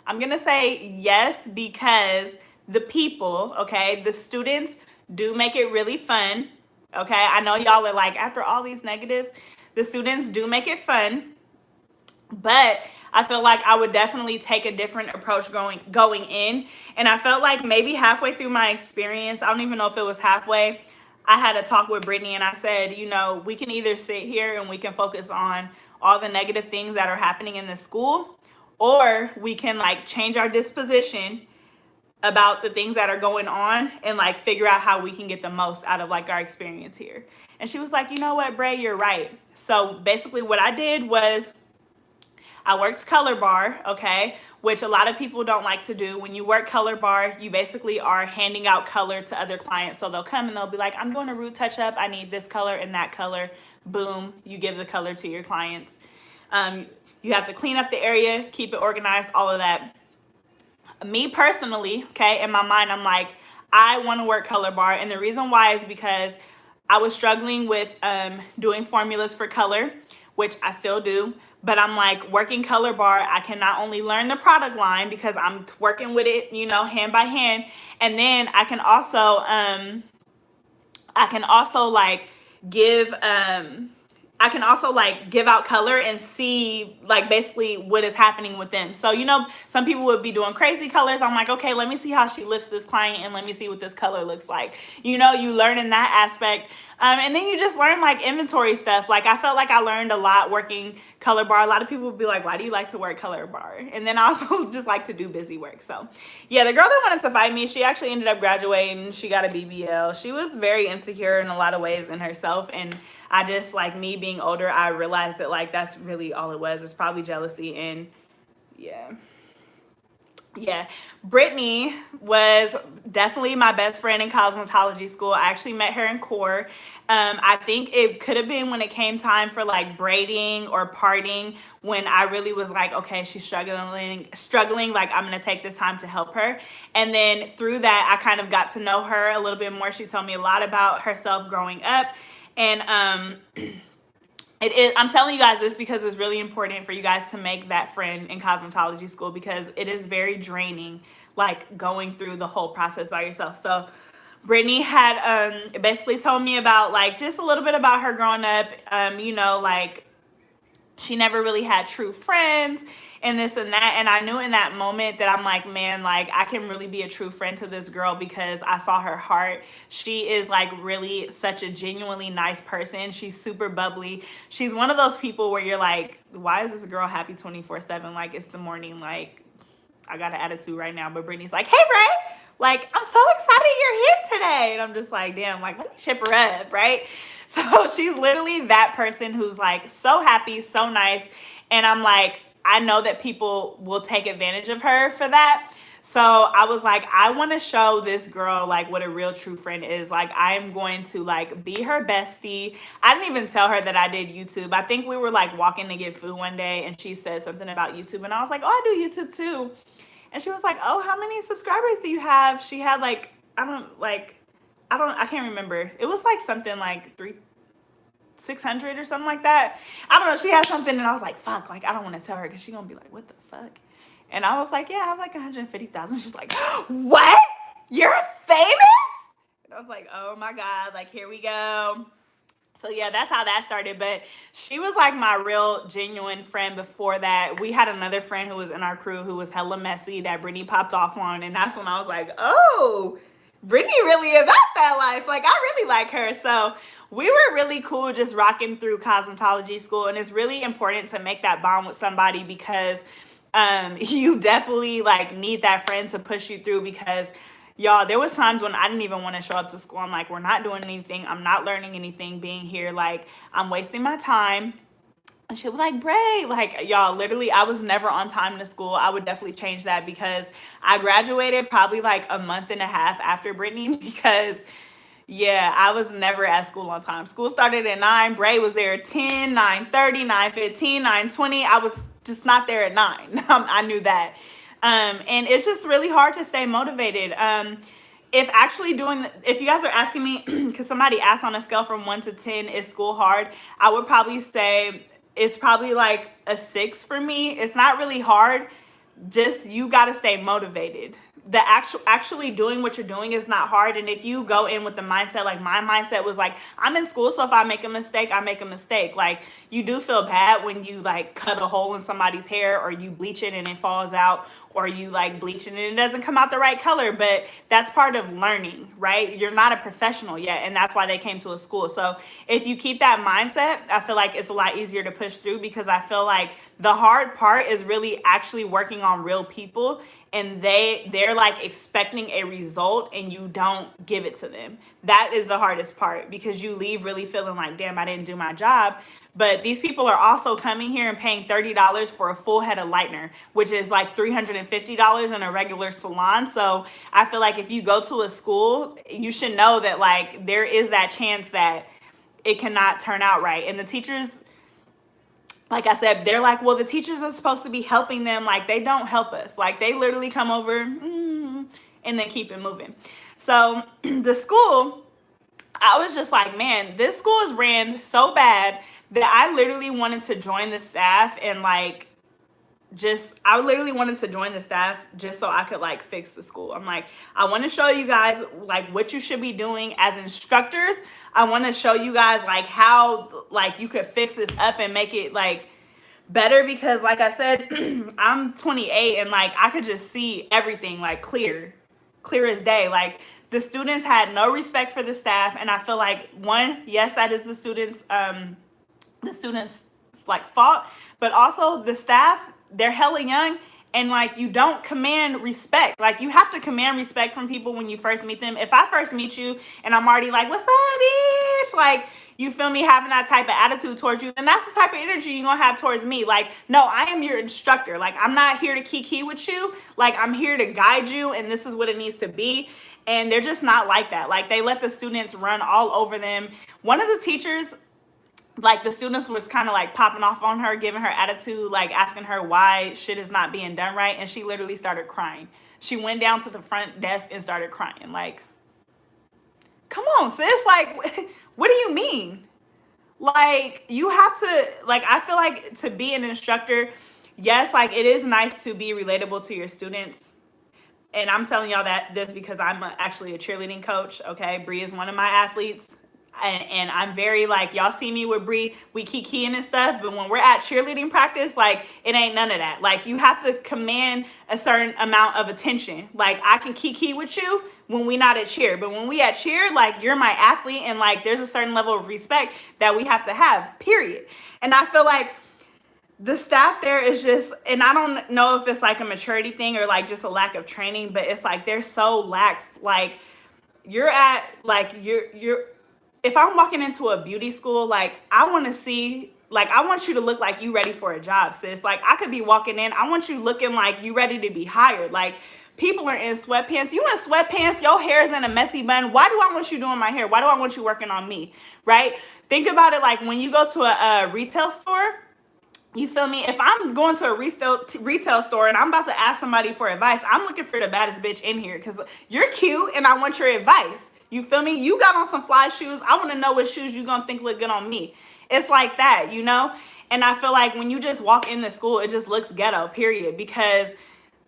I'm going to say yes because the people, okay, the students do make it really fun, okay? I know y'all are like, after all these negatives, the students do make it fun, but I feel like I would definitely take a different approach going in. And I felt like maybe halfway through my experience, I don't even know if it was halfway, I had a talk with Brittany and I said, you know, we can either sit here and we can focus on all the negative things that are happening in the school, or we can like change our disposition, about the things that are going on and like figure out how we can get the most out of like our experience here. And she was like, you know what, Bray, you're right. So basically what I did was I worked color bar, okay, which a lot of people don't like to do. When you work color bar, you basically are handing out color to other clients. So they'll come and they'll be like, I'm doing a root touch up. I need this color and that color. Boom, you give the color to your clients. You have to clean up the area, keep it organized, all of that. Me personally, okay, in my mind, I'm like, I want to work color bar. And the reason why is because I was struggling with doing formulas for color, which I still do. But I'm like, working color bar, I can not only learn the product line because I'm working with it, you know, hand by hand. And then I can also like give give out color and see like basically what is happening with them. So, you know, some people would be doing crazy colors. I'm like, okay, let me see how she lifts this client and let me see what this color looks like. You know, you learn in that aspect. And then you just learn like inventory stuff. Like I felt like I learned a lot working color bar. A lot of people would be like, why do you like to work color bar? And then I also just like to do busy work. So yeah, the girl that wanted to fight me, she actually ended up graduating. She got a BBL. She was very insecure in a lot of ways in herself. And I just, like, me being older, I realized that like that's really all it was. It's probably jealousy. And yeah, Brittany was definitely my best friend in cosmetology school. I actually met her in core. I think it could have been when it came time for like braiding or parting, when I really was like, okay, she's struggling, like I'm gonna take this time to help her. And then through that, I kind of got to know her a little bit more. She told me a lot about herself growing up. And I'm telling you guys this because it's really important for you guys to make that friend in cosmetology school, because it is very draining, like going through the whole process by yourself. So Brittany had basically told me about like just a little bit about her growing up. You know, like she never really had true friends and this and that. And I knew in that moment that I'm like, man, like I can really be a true friend to this girl because I saw her heart. She is like really such a genuinely nice person. She's super bubbly. She's one of those people where you're like, why is this girl happy 24/7? Like it's the morning, like I got an attitude right now. But Brittany's like, hey, Ray, like, I'm so excited you're here today. And I'm just like, damn, like, let me chip her up, right? So she's literally that person who's like so happy, so nice. And I'm like, I know that people will take advantage of her for that. So I was like, I want to show this girl like what a real true friend is. Like I am going to like be her bestie. I didn't even tell her that I did YouTube. I think we were like walking to get food one day and she said something about YouTube and I was like, oh, I do YouTube too. And she was like, oh, how many subscribers do you have? She had like, I can't remember. It was like something like 600 or something like that. I don't know. She had something and I was like, fuck, like I don't want to tell her because she's going to be like, what the fuck? And I was like, yeah, I have like 150,000. She's like, what? You're famous? And I was like, oh my God, like here we go. So yeah, that's how that started. But she was like my real genuine friend before that. We had another friend who was in our crew who was hella messy that Brittany popped off on. And that's when I was like, oh, Brittany really about that life. Like I really like her. So we were really cool just rocking through cosmetology school. And it's really important to make that bond with somebody because you definitely like need that friend to push you through, because y'all, there was times when I didn't even want to show up to school. I'm like, we're not doing anything. I'm not learning anything being here. Like, I'm wasting my time. And she was like, Bray, like, y'all, literally, I was never on time to school. I would definitely change that because I graduated probably like a month and a half after Brittany because, yeah, I was never at school on time. School started at 9. Bray was there at 10, 9:30, 9:15, 9:20. I was just not there at 9. I knew that. And it's just really hard to stay motivated. If you guys are asking me, because somebody asked on a scale from 1 to 10, is school hard? I would probably say it's probably like a 6 for me. It's not really hard. Just, you got to stay motivated. The actually doing what you're doing is not hard. And if you go in with the mindset, like my mindset was like, I'm in school, so if I make a mistake, I make a mistake. Like, you do feel bad when you like cut a hole in somebody's hair, or you bleach it and it falls out, or you like bleach it and it doesn't come out the right color. But that's part of learning, right? You're not a professional yet, and that's why they came to a school. So if you keep that mindset, I feel like it's a lot easier to push through, because I feel like the hard part is really actually working on real people and they're like expecting a result and you don't give it to them. That is the hardest part, because you leave really feeling like, damn, I didn't do my job. But these people are also coming here and paying $30 for a full head of lightener, which is like $350 in a regular salon. So I feel like if you go to a school, you should know that like there is that chance that it cannot turn out right. And the teachers, like I said, they're like, well, the teachers are supposed to be helping them. Like, they don't help us. Like, they literally come over and then keep it moving. So the school, I was just like, man, this school is ran so bad that I literally wanted to join the staff and like, I literally wanted to join the staff just so I could like fix the school. I'm like, I want to show you guys like what you should be doing as instructors. I want to show you guys like how like you could fix this up and make it like better, because like I said, I'm 28 and like I could just see everything like clear as day. Like, the students had no respect for the staff, and I feel like, one, yes, that is the students like fault, but also the staff, they're hella young, and like you don't command respect. Like, you have to command respect from people when you first meet them. If I first meet you and I'm already like, what's up, bitch? Like, you feel me, having that type of attitude towards you, then that's the type of energy you're gonna have towards me. Like, no, I am your instructor. Like, I'm not here to kiki with you. Like, I'm here to guide you, and this is what it needs to be. And they're just not like that. Like, they let the students run all over them. One of the teachers, like, the students was kind of like popping off on her, giving her attitude, like asking her why shit is not being done right. And she literally started crying. She went down to the front desk and started crying. Like, come on, sis. Like, what do you mean? Like, you have to, like, I feel like to be an instructor, yes, like, it is nice to be relatable to your students. And I'm telling y'all this because I'm actually a cheerleading coach, okay? Bree is one of my athletes. And I'm very, like, y'all see me with Bree, we kikiing and stuff, but when we're at cheerleading practice, like, it ain't none of that. Like, you have to command a certain amount of attention. Like, I can kiki with you when we not at cheer, but when we at cheer, like, you're my athlete, and like, there's a certain level of respect that we have to have, period. And I feel like the staff there is just, and I don't know if it's like a maturity thing or like just a lack of training, but it's like they're so lax. Like, you're if I'm walking into a beauty school, like, I want to see, like, I want you to look like you ready for a job, sis. Like, I could be walking in, I want you looking like you ready to be hired. Like, people are in sweatpants. You in sweatpants, your hair is in a messy bun. Why do I want you doing my hair? Why do I want you working on me, right? Think about it like when you go to a retail store. You feel me? If I'm going to a retail store and I'm about to ask somebody for advice, I'm looking for the baddest bitch in here because you're cute and I want your advice. You feel me? You got on some fly shoes. I want to know what shoes you gonna think look good on me. It's like that, you know? And I feel like when you just walk in the school, it just looks ghetto, period. Because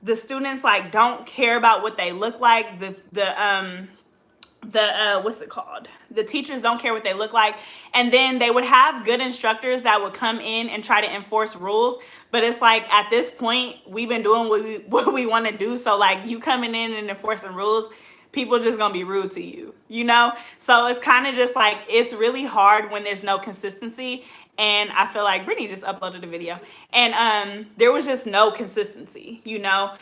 the students like don't care about what they look like. What's it called? The teachers don't care what they look like. And then they would have good instructors that would come in and try to enforce rules. But it's like, at this point, we've been doing what we want to do. So like, you coming in and enforcing rules, people just gonna be rude to you, you know? So it's kind of just like, it's really hard when there's no consistency. And I feel like Brittany just uploaded a video and there was just no consistency, you know?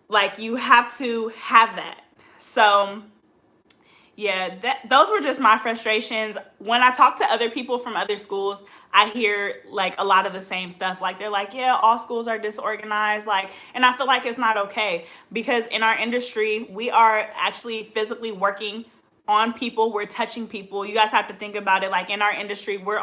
Like, you have to have that. So yeah, those were just my frustrations. When I talk to other people from other schools, I hear like a lot of the same stuff. Like, they're like, yeah, all schools are disorganized. Like, and I feel like it's not okay, because in our industry, we are actually physically working on people. We're touching people. You guys have to think about it. Like, in our industry, we're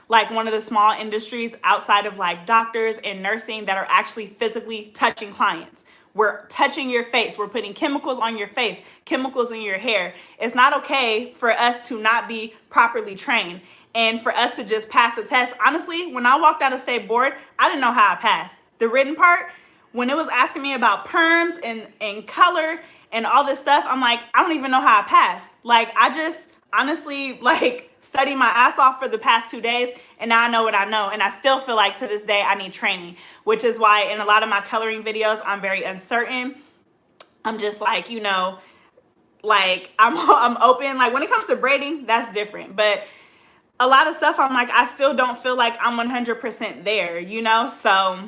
like one of the small industries outside of like doctors and nursing that are actually physically touching clients. We're touching your face. We're putting chemicals on your face, chemicals in your hair. It's not okay for us to not be properly trained and for us to just pass the test. Honestly, when I walked out of state board, I didn't know how I passed. The written part, when it was asking me about perms and color and all this stuff, I'm like, I don't even know how I passed. Like, I just honestly like studied my ass off for the past 2 days, and now I know what I know. And I still feel like to this day I need training, which is why in a lot of my coloring videos, I'm very uncertain. I'm just like, you know, like I'm open. Like, when it comes to braiding, that's different. But a lot of stuff, I'm like, I still don't feel like I'm 100% there, you know? So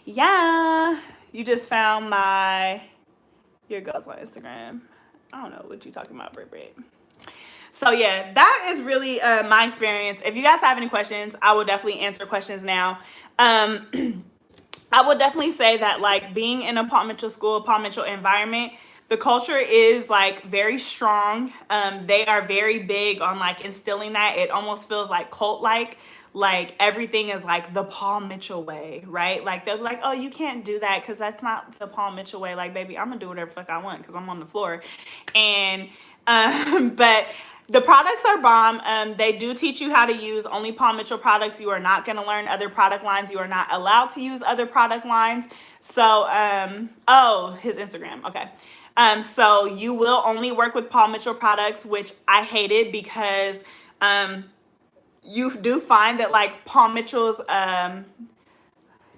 Yeah, you just found your girls on Instagram. I don't know what you're talking about, Brit. So yeah, that is really my experience. If you guys have any questions, I will definitely answer questions now. I would definitely say that like being in a Paul Mitchell school, Paul Mitchell environment, the culture is like very strong. They are very big on like instilling that. It almost feels like cult like everything is like the Paul Mitchell way, right? Like they're like, oh, you can't do that because that's not the Paul Mitchell way. Like, baby, I'm gonna do whatever the fuck I want because I'm on the floor. And but the products are bomb. They do teach you how to use only Paul Mitchell products. You are not going to learn other product lines. You are not allowed to use other product lines. So, oh, his Instagram. Okay. So you will only work with Paul Mitchell products, which I hated because you do find that like Paul Mitchell's,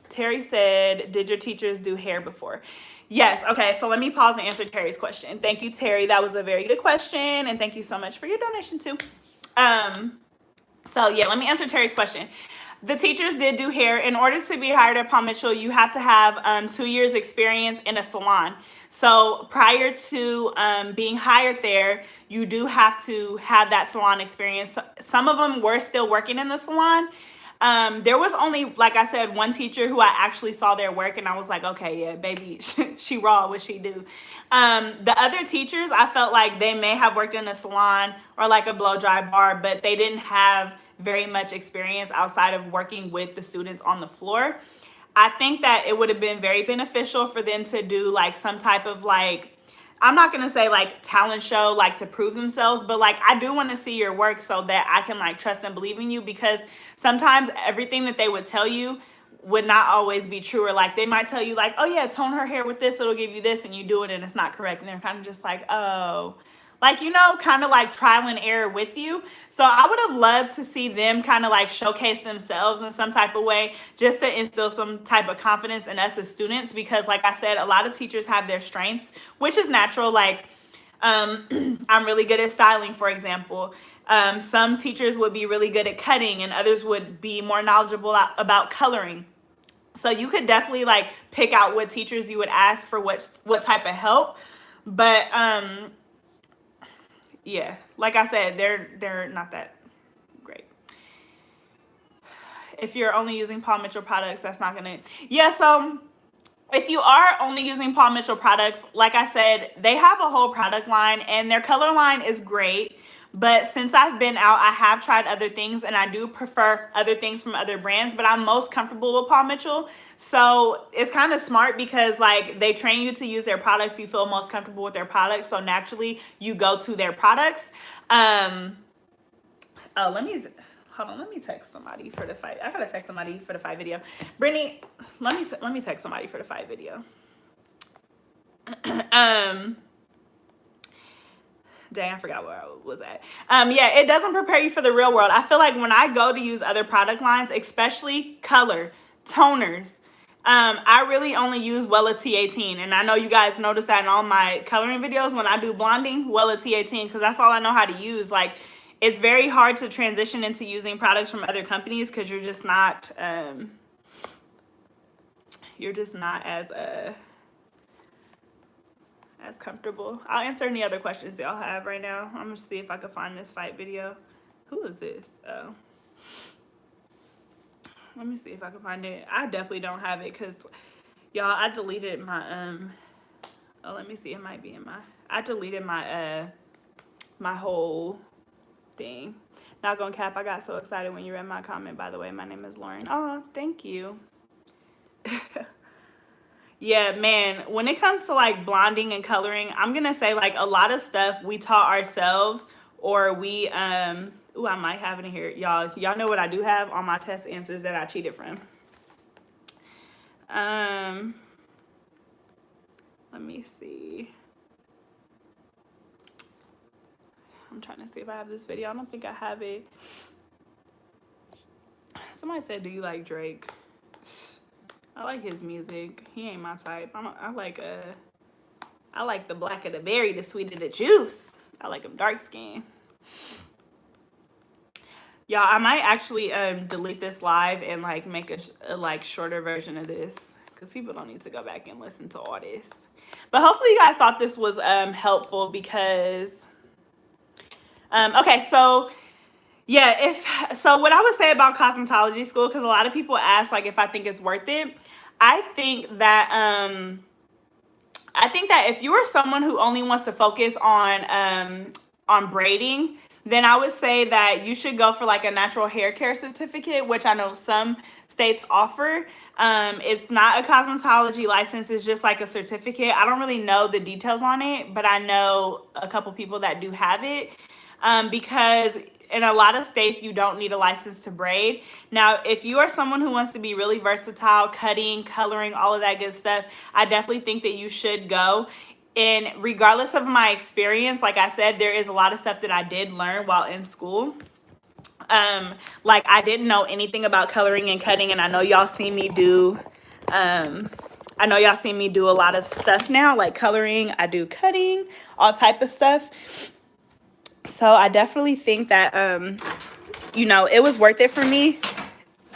Terry said, did your teachers do hair before? Yes. Okay. So let me pause and answer Terry's question. Thank you, Terry. That was a very good question. And thank you so much for your donation too. So yeah, let me answer Terry's question. The teachers did do hair. In order to be hired at Paul Mitchell, you have to have 2 years experience in a salon. So prior to being hired there, you do have to have that salon experience. Some of them were still working in the salon. There was only, like I said, one teacher who I actually saw their work and I was like, okay, yeah, baby, she raw, what she do. The other teachers, I felt like they may have worked in a salon or like a blow dry bar, but they didn't have very much experience outside of working with the students on the floor. I think that it would have been very beneficial for them to do like some type of like, I'm not gonna say like talent show, like to prove themselves, but like I do want to see your work so that I can like trust and believe in you, because sometimes everything that they would tell you would not always be true. Or like they might tell you like, oh yeah, tone her hair with this, it'll give you this, and you do it and it's not correct, and they're kind of just like, oh, like, you know, kind of like trial and error with you. So I would have loved to see them kind of like showcase themselves in some type of way, just to instill some type of confidence in us as students, because like I said, a lot of teachers have their strengths, which is natural. Like I'm really good at styling, for example. Some teachers would be really good at cutting and others would be more knowledgeable about coloring. So you could definitely like pick out what teachers you would ask for what type of help. But yeah, like I said, they're not that great. If you're only using Paul Mitchell products, that's not gonna. Yeah, so if you are only using Paul Mitchell products, like I said, they have a whole product line and their color line is great. But since I've been out, I have tried other things and I do prefer other things from other brands, but I'm most comfortable with Paul Mitchell. So it's kind of smart because like they train you to use their products. You feel most comfortable with their products. So naturally you go to their products. Oh, hold on, let me text somebody for the fight. I gotta text somebody for the fight video. Brittany, let me text somebody for the fight video. Dang, I forgot where I was at. Yeah, it doesn't prepare you for the real world. I feel like when I go to use other product lines, especially color, toners, I really only use Wella T18. And I know you guys notice that in all my coloring videos when I do blonding, Wella T18, because that's all I know how to use. Like, it's very hard to transition into using products from other companies because you're just not as comfortable. I'll answer any other questions y'all have right now. I'm gonna see if I can find this fight video. Who is this? Oh, let me see if I can find it. I definitely don't have it because y'all, I deleted my oh, let me see, it might be in my, I deleted my my whole thing. Not gonna cap, I got so excited when you read my comment. By the way, my name is Lauren. Oh, thank you. Yeah, man, when it comes to like blonding and coloring, I'm gonna say like a lot of stuff we taught ourselves, or we ooh, I might have it in here. Y'all know what I do have on my test answers that I cheated from. Let me see. I'm trying to see if I have this video. I don't think I have it. Somebody said, do you like Drake? I like his music. He ain't my type. I like the black of the berry, the sweet of the juice. I like him dark skin. Y'all, I might actually delete this live and like make a like shorter version of this, because people don't need to go back and listen to all this. But hopefully you guys thought this was helpful because, okay, so yeah, so what I would say about cosmetology school, because a lot of people ask like if I think it's worth it. I think that if you are someone who only wants to focus on braiding, then I would say that you should go for like a natural hair care certificate, which I know some states offer. It's not a cosmetology license, it's just like a certificate. I don't really know the details on it, but I know a couple people that do have it, because in a lot of states you don't need a license to braid. Now, if you are someone who wants to be really versatile, cutting, coloring, all of that good stuff, I definitely think that you should go. And regardless of my experience, like I said, there is a lot of stuff that I did learn while in school. Like I didn't know anything about coloring and cutting, and I know y'all seen me do a lot of stuff now, like coloring, I do cutting, all type of stuff. So I definitely think that it was worth it for me.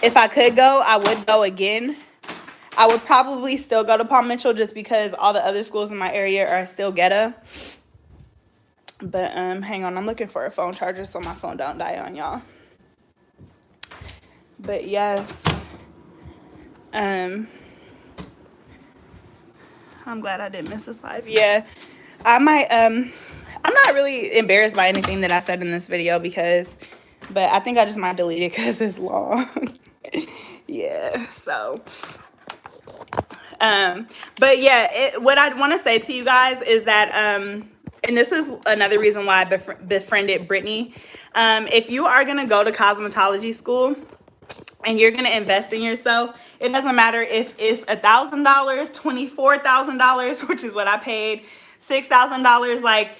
If I could go, I would go again. I would probably still go to Paul Mitchell just because all the other schools in my area are still ghetto. But hang on, I'm looking for a phone charger so my phone don't die on y'all. But yes, I'm glad I didn't miss this live. Yeah, I might I'm not really embarrassed by anything that I said in this video but I think I just might delete it because it's long. Yeah, so but yeah, what I want to say to you guys is that and this is another reason why I befriended Brittany. If you are gonna go to cosmetology school and you're gonna invest in yourself, it doesn't matter if it's $1,000, $24,000, which is what I paid, $6,000. Like,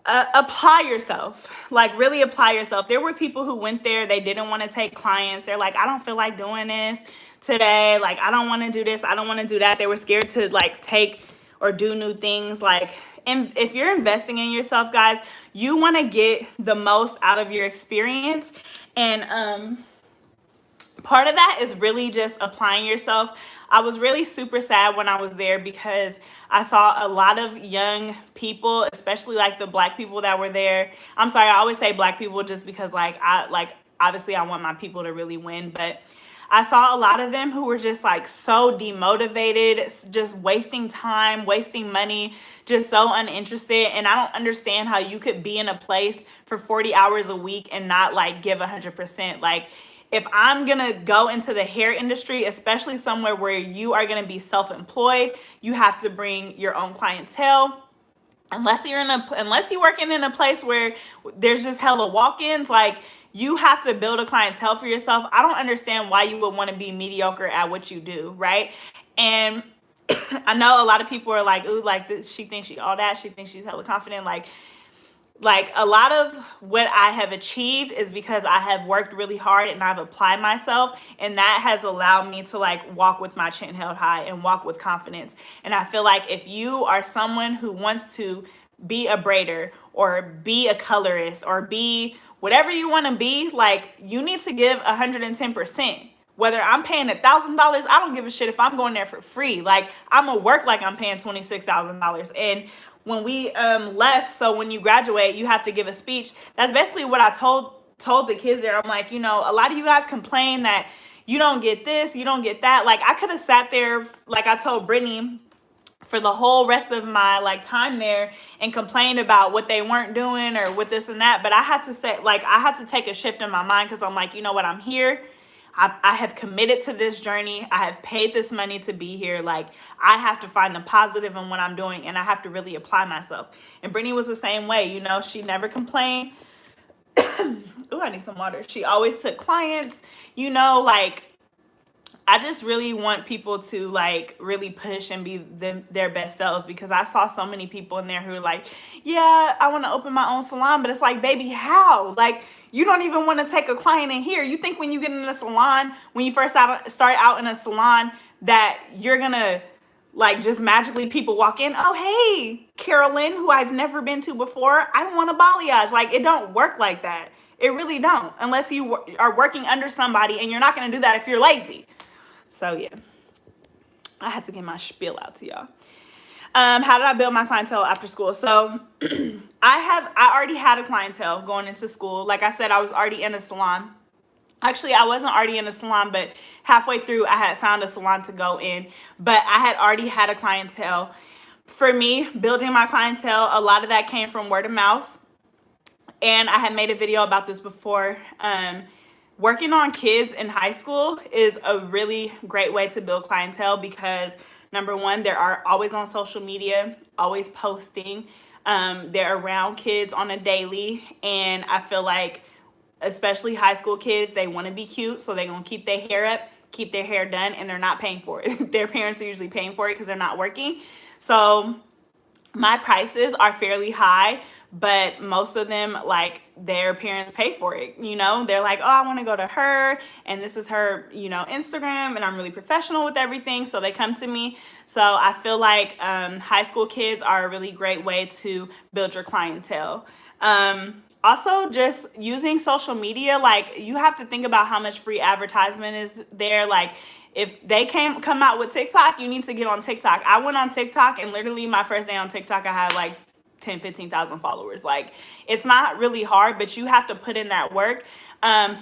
apply yourself. Like, really apply yourself. There were people who went there, they didn't want to take clients. They're like, I don't feel like doing this today. Like, I don't want to do this, I don't want to do that. They were scared to like take or do new things. Like, and if you're investing in yourself, guys, you want to get the most out of your experience. And part of that is really just applying yourself. I was really super sad when I was there because I saw a lot of young people, especially like the black people that were there. I'm sorry, I always say black people just because obviously I want my people to really win, but I saw a lot of them who were just like so demotivated, just wasting time, wasting money, just so uninterested. And I don't understand how you could be in a place for 40 hours a week and not like give 100%. Like, if I'm gonna go into the hair industry, especially somewhere where you are gonna be self-employed, you have to bring your own clientele. Unless you're working in a place where there's just hella walk-ins, like, you have to build a clientele for yourself. I don't understand why you would want to be mediocre at what you do, right? And I know a lot of people are like, ooh, like this, she thinks she all that, she thinks she's hella confident. Like a lot of what I have achieved is because I have worked really hard and I've applied myself, and that has allowed me to like walk with my chin held high and walk with confidence. And I feel like if you are someone who wants to be a braider or be a colorist or be whatever you want to be, like, you need to give 110%. Whether I'm paying $1,000, I don't give a shit if I'm going there for free. Like, I'm gonna work like I'm paying $26,000. And when we left, so when you graduate, you have to give a speech. That's basically what I told the kids there. I'm like, a lot of you guys complain that you don't get this, you don't get that. Like, I could have sat there, like I told Brittany, for the whole rest of my like time there and complained about what they weren't doing or what this and that. But I had to say, like, I had to take a shift in my mind, because I'm like, you know what, I'm here. I have committed to this journey. I have paid this money to be here. Like, I have to find the positive in what I'm doing, and I have to really apply myself. And Brittany was the same way. She never complained. Ooh, I need some water. She always took clients, like, I just really want people to like really push and be their best selves, because I saw so many people in there who are like, yeah, I want to open my own salon. But it's like, baby, how? Like, you don't even want to take a client in here. You think when you get in a salon, when you first start out in a salon, that you're going to like just magically people walk in, oh, hey, Carolyn, who I've never been to before, I want a balayage. Like, it don't work like that. It really don't, unless you are working under somebody, and you're not going to do that if you're lazy. So yeah. I had to get my spiel out to y'all. How did I build my clientele after school? So I already had a clientele going into school. Like I said, I was already in a salon. Actually, I wasn't already in a salon, but halfway through, I had found a salon to go in. But I had already had a clientele. For me, building my clientele, a lot of that came from word of mouth. And I had made a video about this before. Working on kids in high school is a really great way to build clientele because number one, they are always on social media, always posting. They're around kids on a daily. And I feel like, especially high school kids, they want to be cute. So they're going to keep their hair up, keep their hair done, and they're not paying for it. Their parents are usually paying for it because they're not working. So my prices are fairly high, but most of them, like, their parents pay for it. You know, they're like, oh, I want to go to her, and this is her, you know, Instagram, and I'm really professional with everything, so they come to me. So I feel like high school kids are a really great way to build your clientele. Also, just using social media, like, you have to think about how much free advertisement is there. Like, if they come out with TikTok, you need to get on TikTok. I went on TikTok, and literally my first day on TikTok, I had like 10, 15,000 followers. Like, it's not really hard, but you have to put in that work.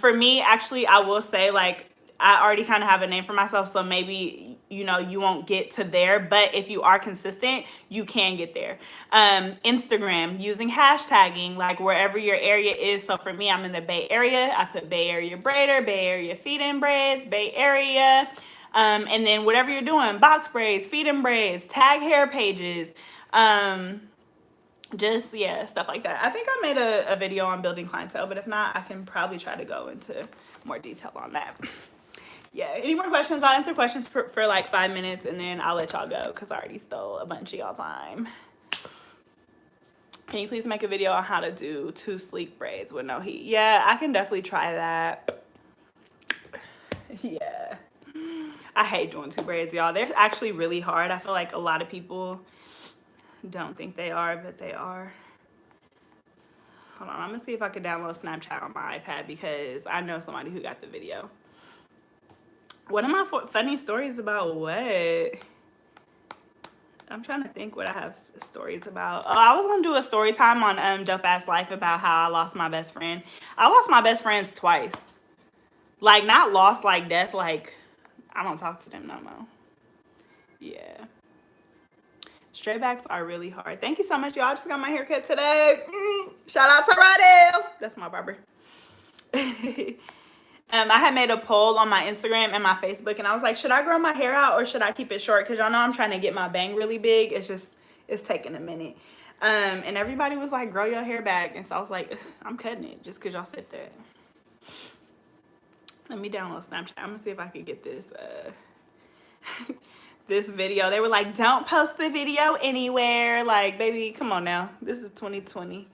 For me, actually, I will say, like, I already kind of have a name for myself, so maybe, you know, you won't get to there, but if you are consistent, you can get there. Instagram, using hashtagging, like, wherever your area is. So for me, I'm in the Bay Area. I put Bay Area braider, Bay Area feed-in braids, Bay Area, and then whatever you're doing, box braids, feed-in braids, tag hair pages, just, yeah, stuff like that. I think I made a video on building clientele, but if not, I can probably try to go into more detail on that. Yeah, any more questions? I'll answer questions for like 5 minutes, and then I'll let y'all go because I already stole a bunch of y'all time. Can you please make a video on how to do 2 sleek braids with no heat? Yeah, I can definitely try that. Yeah. I hate doing 2 braids, y'all. They're actually really hard. I feel like a lot of people don't think they are, but they are. Hold on, I'm gonna see if I can download Snapchat on my iPad because I know somebody who got the video. What are my funny stories about what? I'm trying to think what I have stories about. Oh, I was gonna do a story time on Dope Ass Life about how I lost my best friend. I lost my best friends twice. Like, not lost like death, like I don't talk to them no more. Yeah. Straight backs are really hard. Thank you so much, y'all. I just got my haircut today. Shout out to Rydell. That's my barber. I had made a poll on my Instagram and my Facebook, and I was like, should I grow my hair out or should I keep it short? Because y'all know I'm trying to get my bang really big. It's taking a minute. And everybody was like, grow your hair back. And so I was like, I'm cutting it just because y'all said that. Let me download Snapchat. I'm going to see if I can get this this video. They were like, don't post the video anywhere. Like, baby, come on now. This is 2020.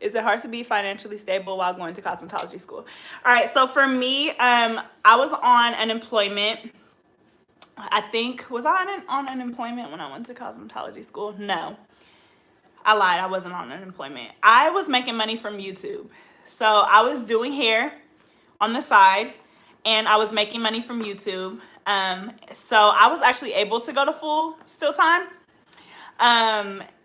Is it hard to be financially stable while going to cosmetology school? All right, so for me, I was on unemployment. I think, was I on unemployment when I went to cosmetology school? No, I lied. I wasn't on unemployment. I was making money from YouTube. So I was doing hair on the side, and I was making money from YouTube. So I was actually able to go to full still time.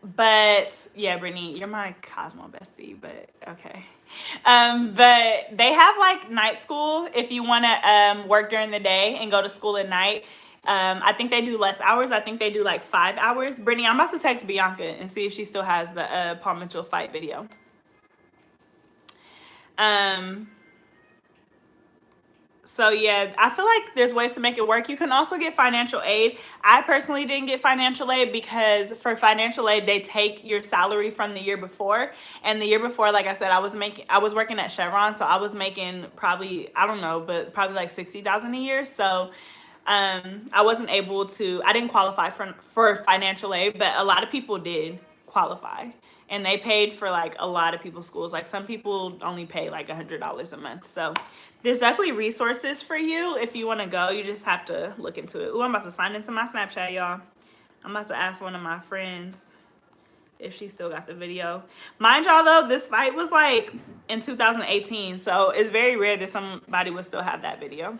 But yeah, Brittany, you're my Cosmo bestie, but okay. But they have like night school if you want to work during the day and go to school at night. I think they do less hours. I think they do like 5 hours. Brittany, I'm about to text Bianca and see if she still has the Paul Mitchell fight video. So yeah, I feel like there's ways to make it work. You can also get financial aid. I personally didn't get financial aid because for financial aid, they take your salary from the year before. And the year before, like I said, I was working at Chevron, so I was making probably, I don't know, but probably like $60,000 a year. So I wasn't able to, I didn't qualify for financial aid, but a lot of people did qualify. And they paid for like a lot of people's schools. Like some people only pay like $100 a month. So there's definitely resources for you if you want to go. You just have to look into it. Ooh, I'm about to sign into my Snapchat, y'all. I'm about to ask one of my friends if she still got the video. Mind y'all, though, this fight was like in 2018. So it's very rare that somebody would still have that video.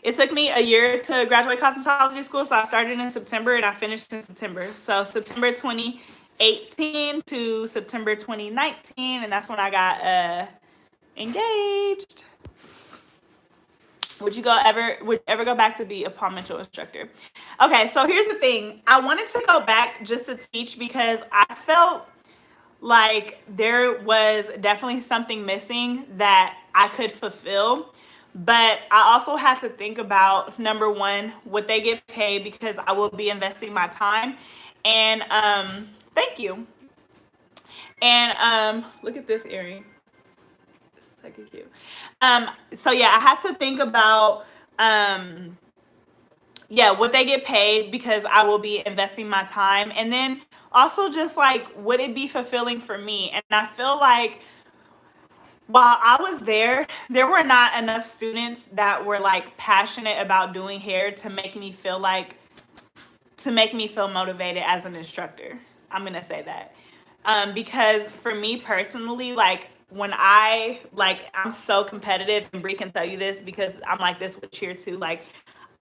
It took me a year to graduate cosmetology school, so I started in September and I finished in September. So September 2018 to September 2019, and that's when I got engaged. Would you ever go back to be a Paul Mitchell instructor? Okay, so here's the thing. I wanted to go back just to teach because I felt like there was definitely something missing that I could fulfill. But I also had to think about, number one, would they get paid, because I will be investing my time. And thank you. And look at this earring. It's like cute. So yeah, I had to think about yeah, would they get paid, because I will be investing my time. And then also just like, would it be fulfilling for me? And I feel like while I was there were not enough students that were like passionate about doing hair to make me feel motivated as an instructor. I'm gonna say that. Because for me personally, like when I'm so competitive, and Bree can tell you this because I'm like this with cheer too. Like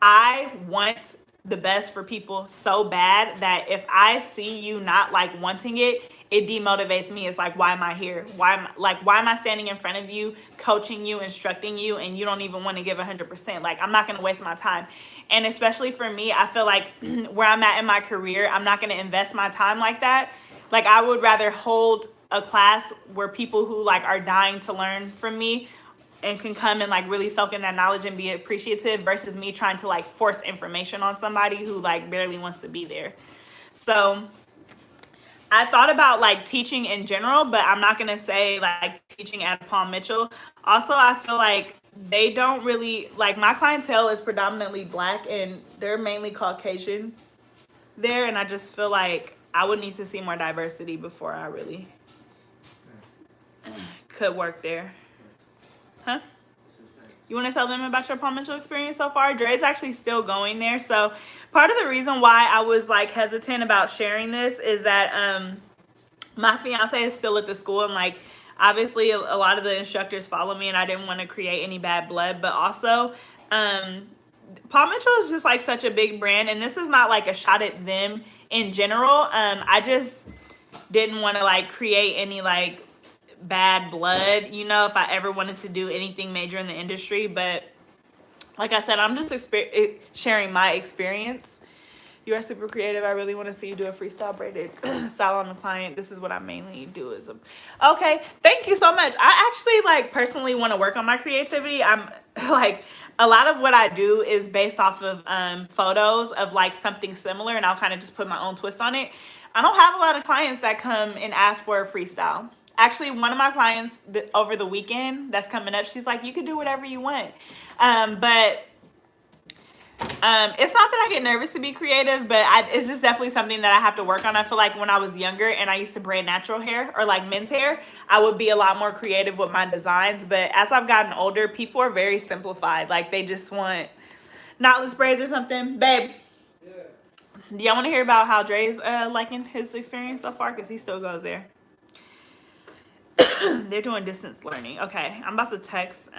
I want the best for people so bad that if I see you not like wanting it, it demotivates me. It's like, why am I here? Why am I standing in front of you, coaching you, instructing you, and you don't even want to give 100%? Like, I'm not going to waste my time. And especially for me, I feel like where I'm at in my career, I'm not going to invest my time like that. Like, I would rather hold a class where people who like are dying to learn from me and can come and like really soak in that knowledge and be appreciative, versus me trying to like force information on somebody who like barely wants to be there. So I thought about like teaching in general, but I'm not gonna say like teaching at Paul Mitchell. Also, I feel like they don't really, like, my clientele is predominantly Black and they're mainly Caucasian there, and I just feel like I would need to see more diversity before I really could work there. Huh? You want to tell them about your Paul Mitchell experience so far? Dre's actually still going there. So part of the reason why I was like hesitant about sharing this is that my fiance is still at the school, and like obviously a lot of the instructors follow me, and I didn't want to create any bad blood. But also Paul Mitchell is just like such a big brand, and this is not like a shot at them in general. I just didn't want to like create any like bad blood, you know, if I ever wanted to do anything major in the industry. But like I said, I'm just sharing my experience. You are super creative. I really want to see you do a freestyle braided style on the client. This is what I mainly do. Okay, thank you so much. I actually like personally want to work on my creativity. I'm like, a lot of what I do is based off of photos of like something similar, and I'll kind of just put my own twist on it. I don't have a lot of clients that come and ask for a freestyle. Actually, one of my clients over the weekend that's coming up, she's like, you can do whatever you want. But it's not that I get nervous to be creative, but it's just definitely something that I have to work on. I feel like when I was younger and I used to braid natural hair or like men's hair, I would be a lot more creative with my designs. But as I've gotten older, people are very simplified. Like they just want knotless braids or something. Babe, yeah. Do y'all want to hear about how Dre's liking his experience so far? Because he still goes there. They're doing distance learning. Okay, I'm about to text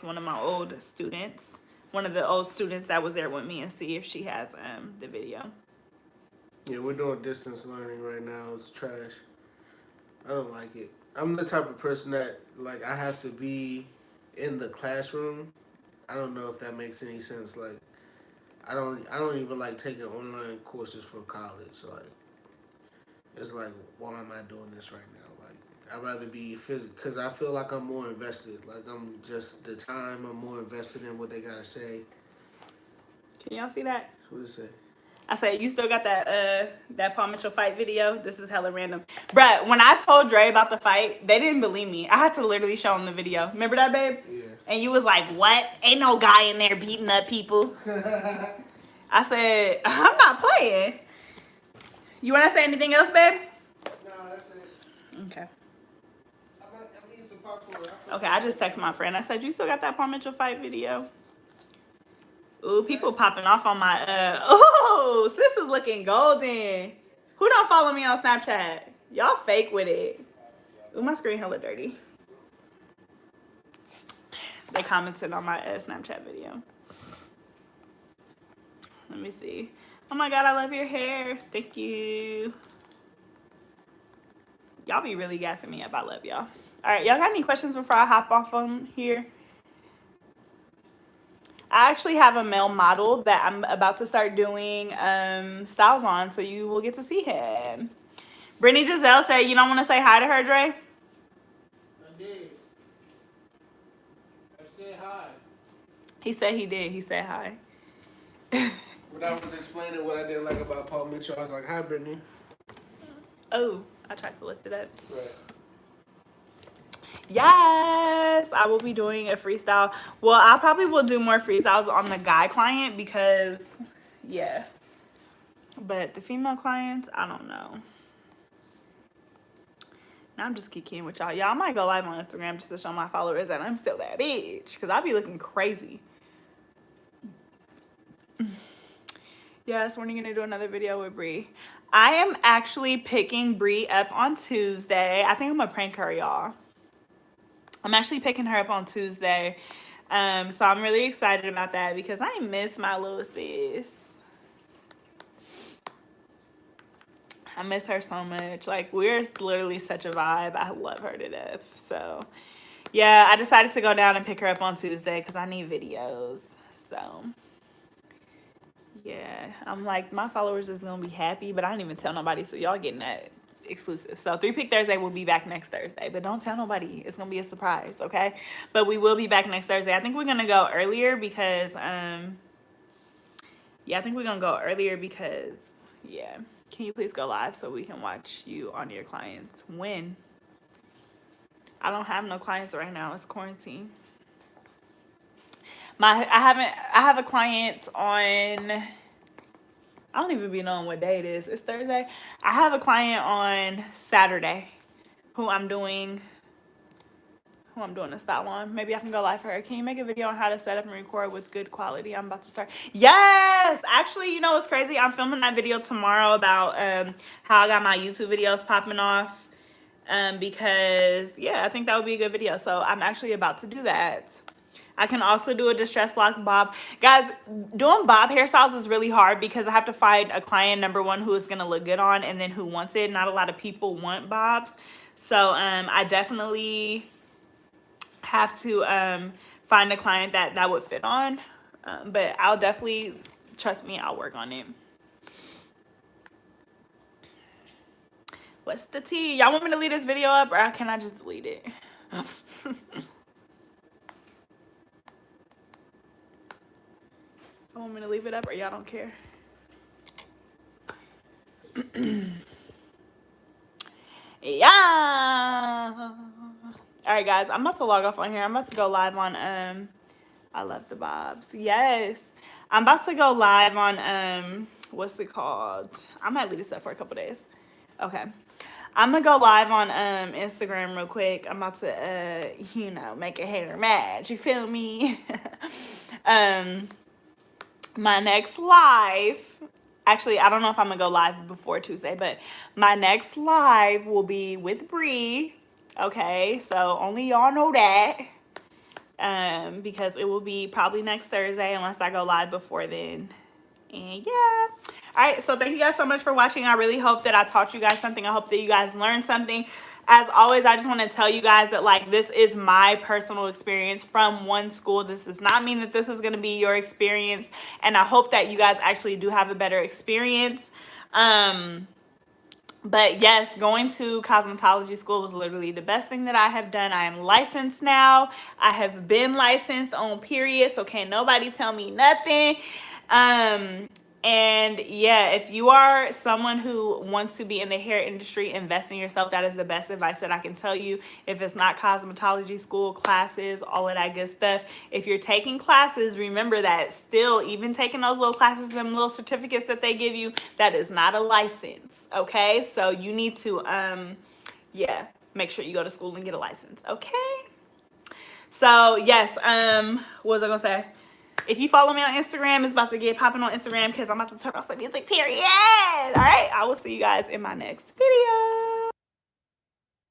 one of my old students, one of the old students that was there with me, and see if she has the video. Yeah, we're doing distance learning right now. It's trash. I don't like it. I'm the type of person that like I have to be in the classroom. I don't know if that makes any sense. Like I don't even like taking online courses for college. Like it's like, why am I doing this right now? Like I'd rather be physical because I feel like I'm more invested. Like I'm just the time I'm more invested in what they gotta say. Can y'all see that? What does it say? I said, you still got that Paul Mitchell fight video? This is hella random. Bruh, when I told Dre about the fight, they didn't believe me. I had to literally show them the video. Remember that, babe? Yeah. And you was like, what? Ain't no guy in there beating up people. I said, I'm not playing. You want to say anything else, babe? No, that's it. Okay. I'm eating some popcorn. Okay, I just texted my friend. I said, you still got that Paul Mitchell fight video? Ooh, people popping off on my, ooh, sis is looking golden. Who don't follow me on Snapchat? Y'all fake with it. Ooh, my screen hella dirty. They commented on my Snapchat video. Let me see. Oh my God, I love your hair. Thank you. Y'all be really gassing me up. I love y'all. All right, y'all got any questions before I hop off on here? I actually have a male model that I'm about to start doing styles on, so you will get to see him. Brittany Giselle said, you don't want to say hi to her, Dre? I did. I said hi. He said he did. He said hi. When I was explaining what I didn't like about Paul Mitchell, I was like, hi, Brittany. Oh, I tried to lift it up. Right. Yes, I will be doing a freestyle. Well, I probably will do more freestyles on the guy client because, yeah. But the female clients, I don't know. Now I'm just kicking with y'all. Y'all might go live on Instagram just to show my followers that I'm still that bitch. Because I be looking crazy. Yes, when are you going to do another video with Bree? I am actually picking Bree up on Tuesday. I think I'm going to prank her, y'all. I'm actually picking her up on Tuesday. So I'm really excited about that because I miss my little sis. I miss her so much. Like, we're literally such a vibe. I love her to death. So, yeah, I decided to go down and pick her up on Tuesday because I need videos. So, yeah, I'm like, my followers is going to be happy, but I didn't even tell nobody. So, y'all getting that exclusive. So 3 Pick Thursday will be back next Thursday, but don't tell nobody. It's gonna be a surprise, okay? But we will be back next Thursday. I think we're gonna go earlier because yeah, I think we're gonna go earlier because, yeah. Can you please go live so we can watch you on your clients? When? I don't have no clients right now. It's quarantine. I have a client on, I don't even be knowing what day it is. It's Thursday. I have a client on Saturday who I'm doing a style on. Maybe I can go live for her. Can you make a video on how to set up and record with good quality? I'm about to start. Yes! Actually, you know what's crazy? I'm filming that video tomorrow about how I got my YouTube videos popping off. Because, yeah, I think that would be a good video. So I'm actually about to do that. I can also do a distress lock bob. Guys, doing bob hairstyles is really hard because I have to find a client, number one, who is going to look good on and then who wants it. Not a lot of people want bobs. So I definitely have to find a client that would fit on. But I'll definitely, trust me, I'll work on it. What's the tea? Y'all want me to leave this video up or can I just delete it? Want me to leave it up or y'all don't care? Yeah. All right, guys, I'm about to log off on here. I'm about to go live on I love the bobs. Yes, I'm about to go live on what's it called? I might leave this up for a couple days. Okay, I'm gonna go live on Instagram real quick. I'm about to you know, make a hater mad. You feel me? My next live, actually, I don't know if I'm going to go live before Tuesday, but my next live will be with Bree, okay? So only y'all know that, because it will be probably next Thursday unless I go live before then. And yeah. All right, so thank you guys so much for watching. I really hope that I taught you guys something. I hope that you guys learned something. As always, I just want to tell you guys that, like, this is my personal experience from one school. This does not mean that this is going to be your experience. And I hope that you guys actually do have a better experience. But yes, going to cosmetology school was literally the best thing that I have done. I am licensed now. I have been licensed on period. So can't nobody tell me nothing. And yeah, if you are someone who wants to be in the hair industry, invest in yourself. That is the best advice that I can tell you. If it's not cosmetology school, classes, all of that good stuff. If you're taking classes, remember that still, even taking those little classes, them little certificates that they give you, that is not a license. Okay, so you need to yeah, make sure you go to school and get a license. Okay, so yes, what was I gonna say? If you follow me on Instagram, it's about to get popping on Instagram because I'm about to turn off some music, period. All right, I will see you guys in my next video.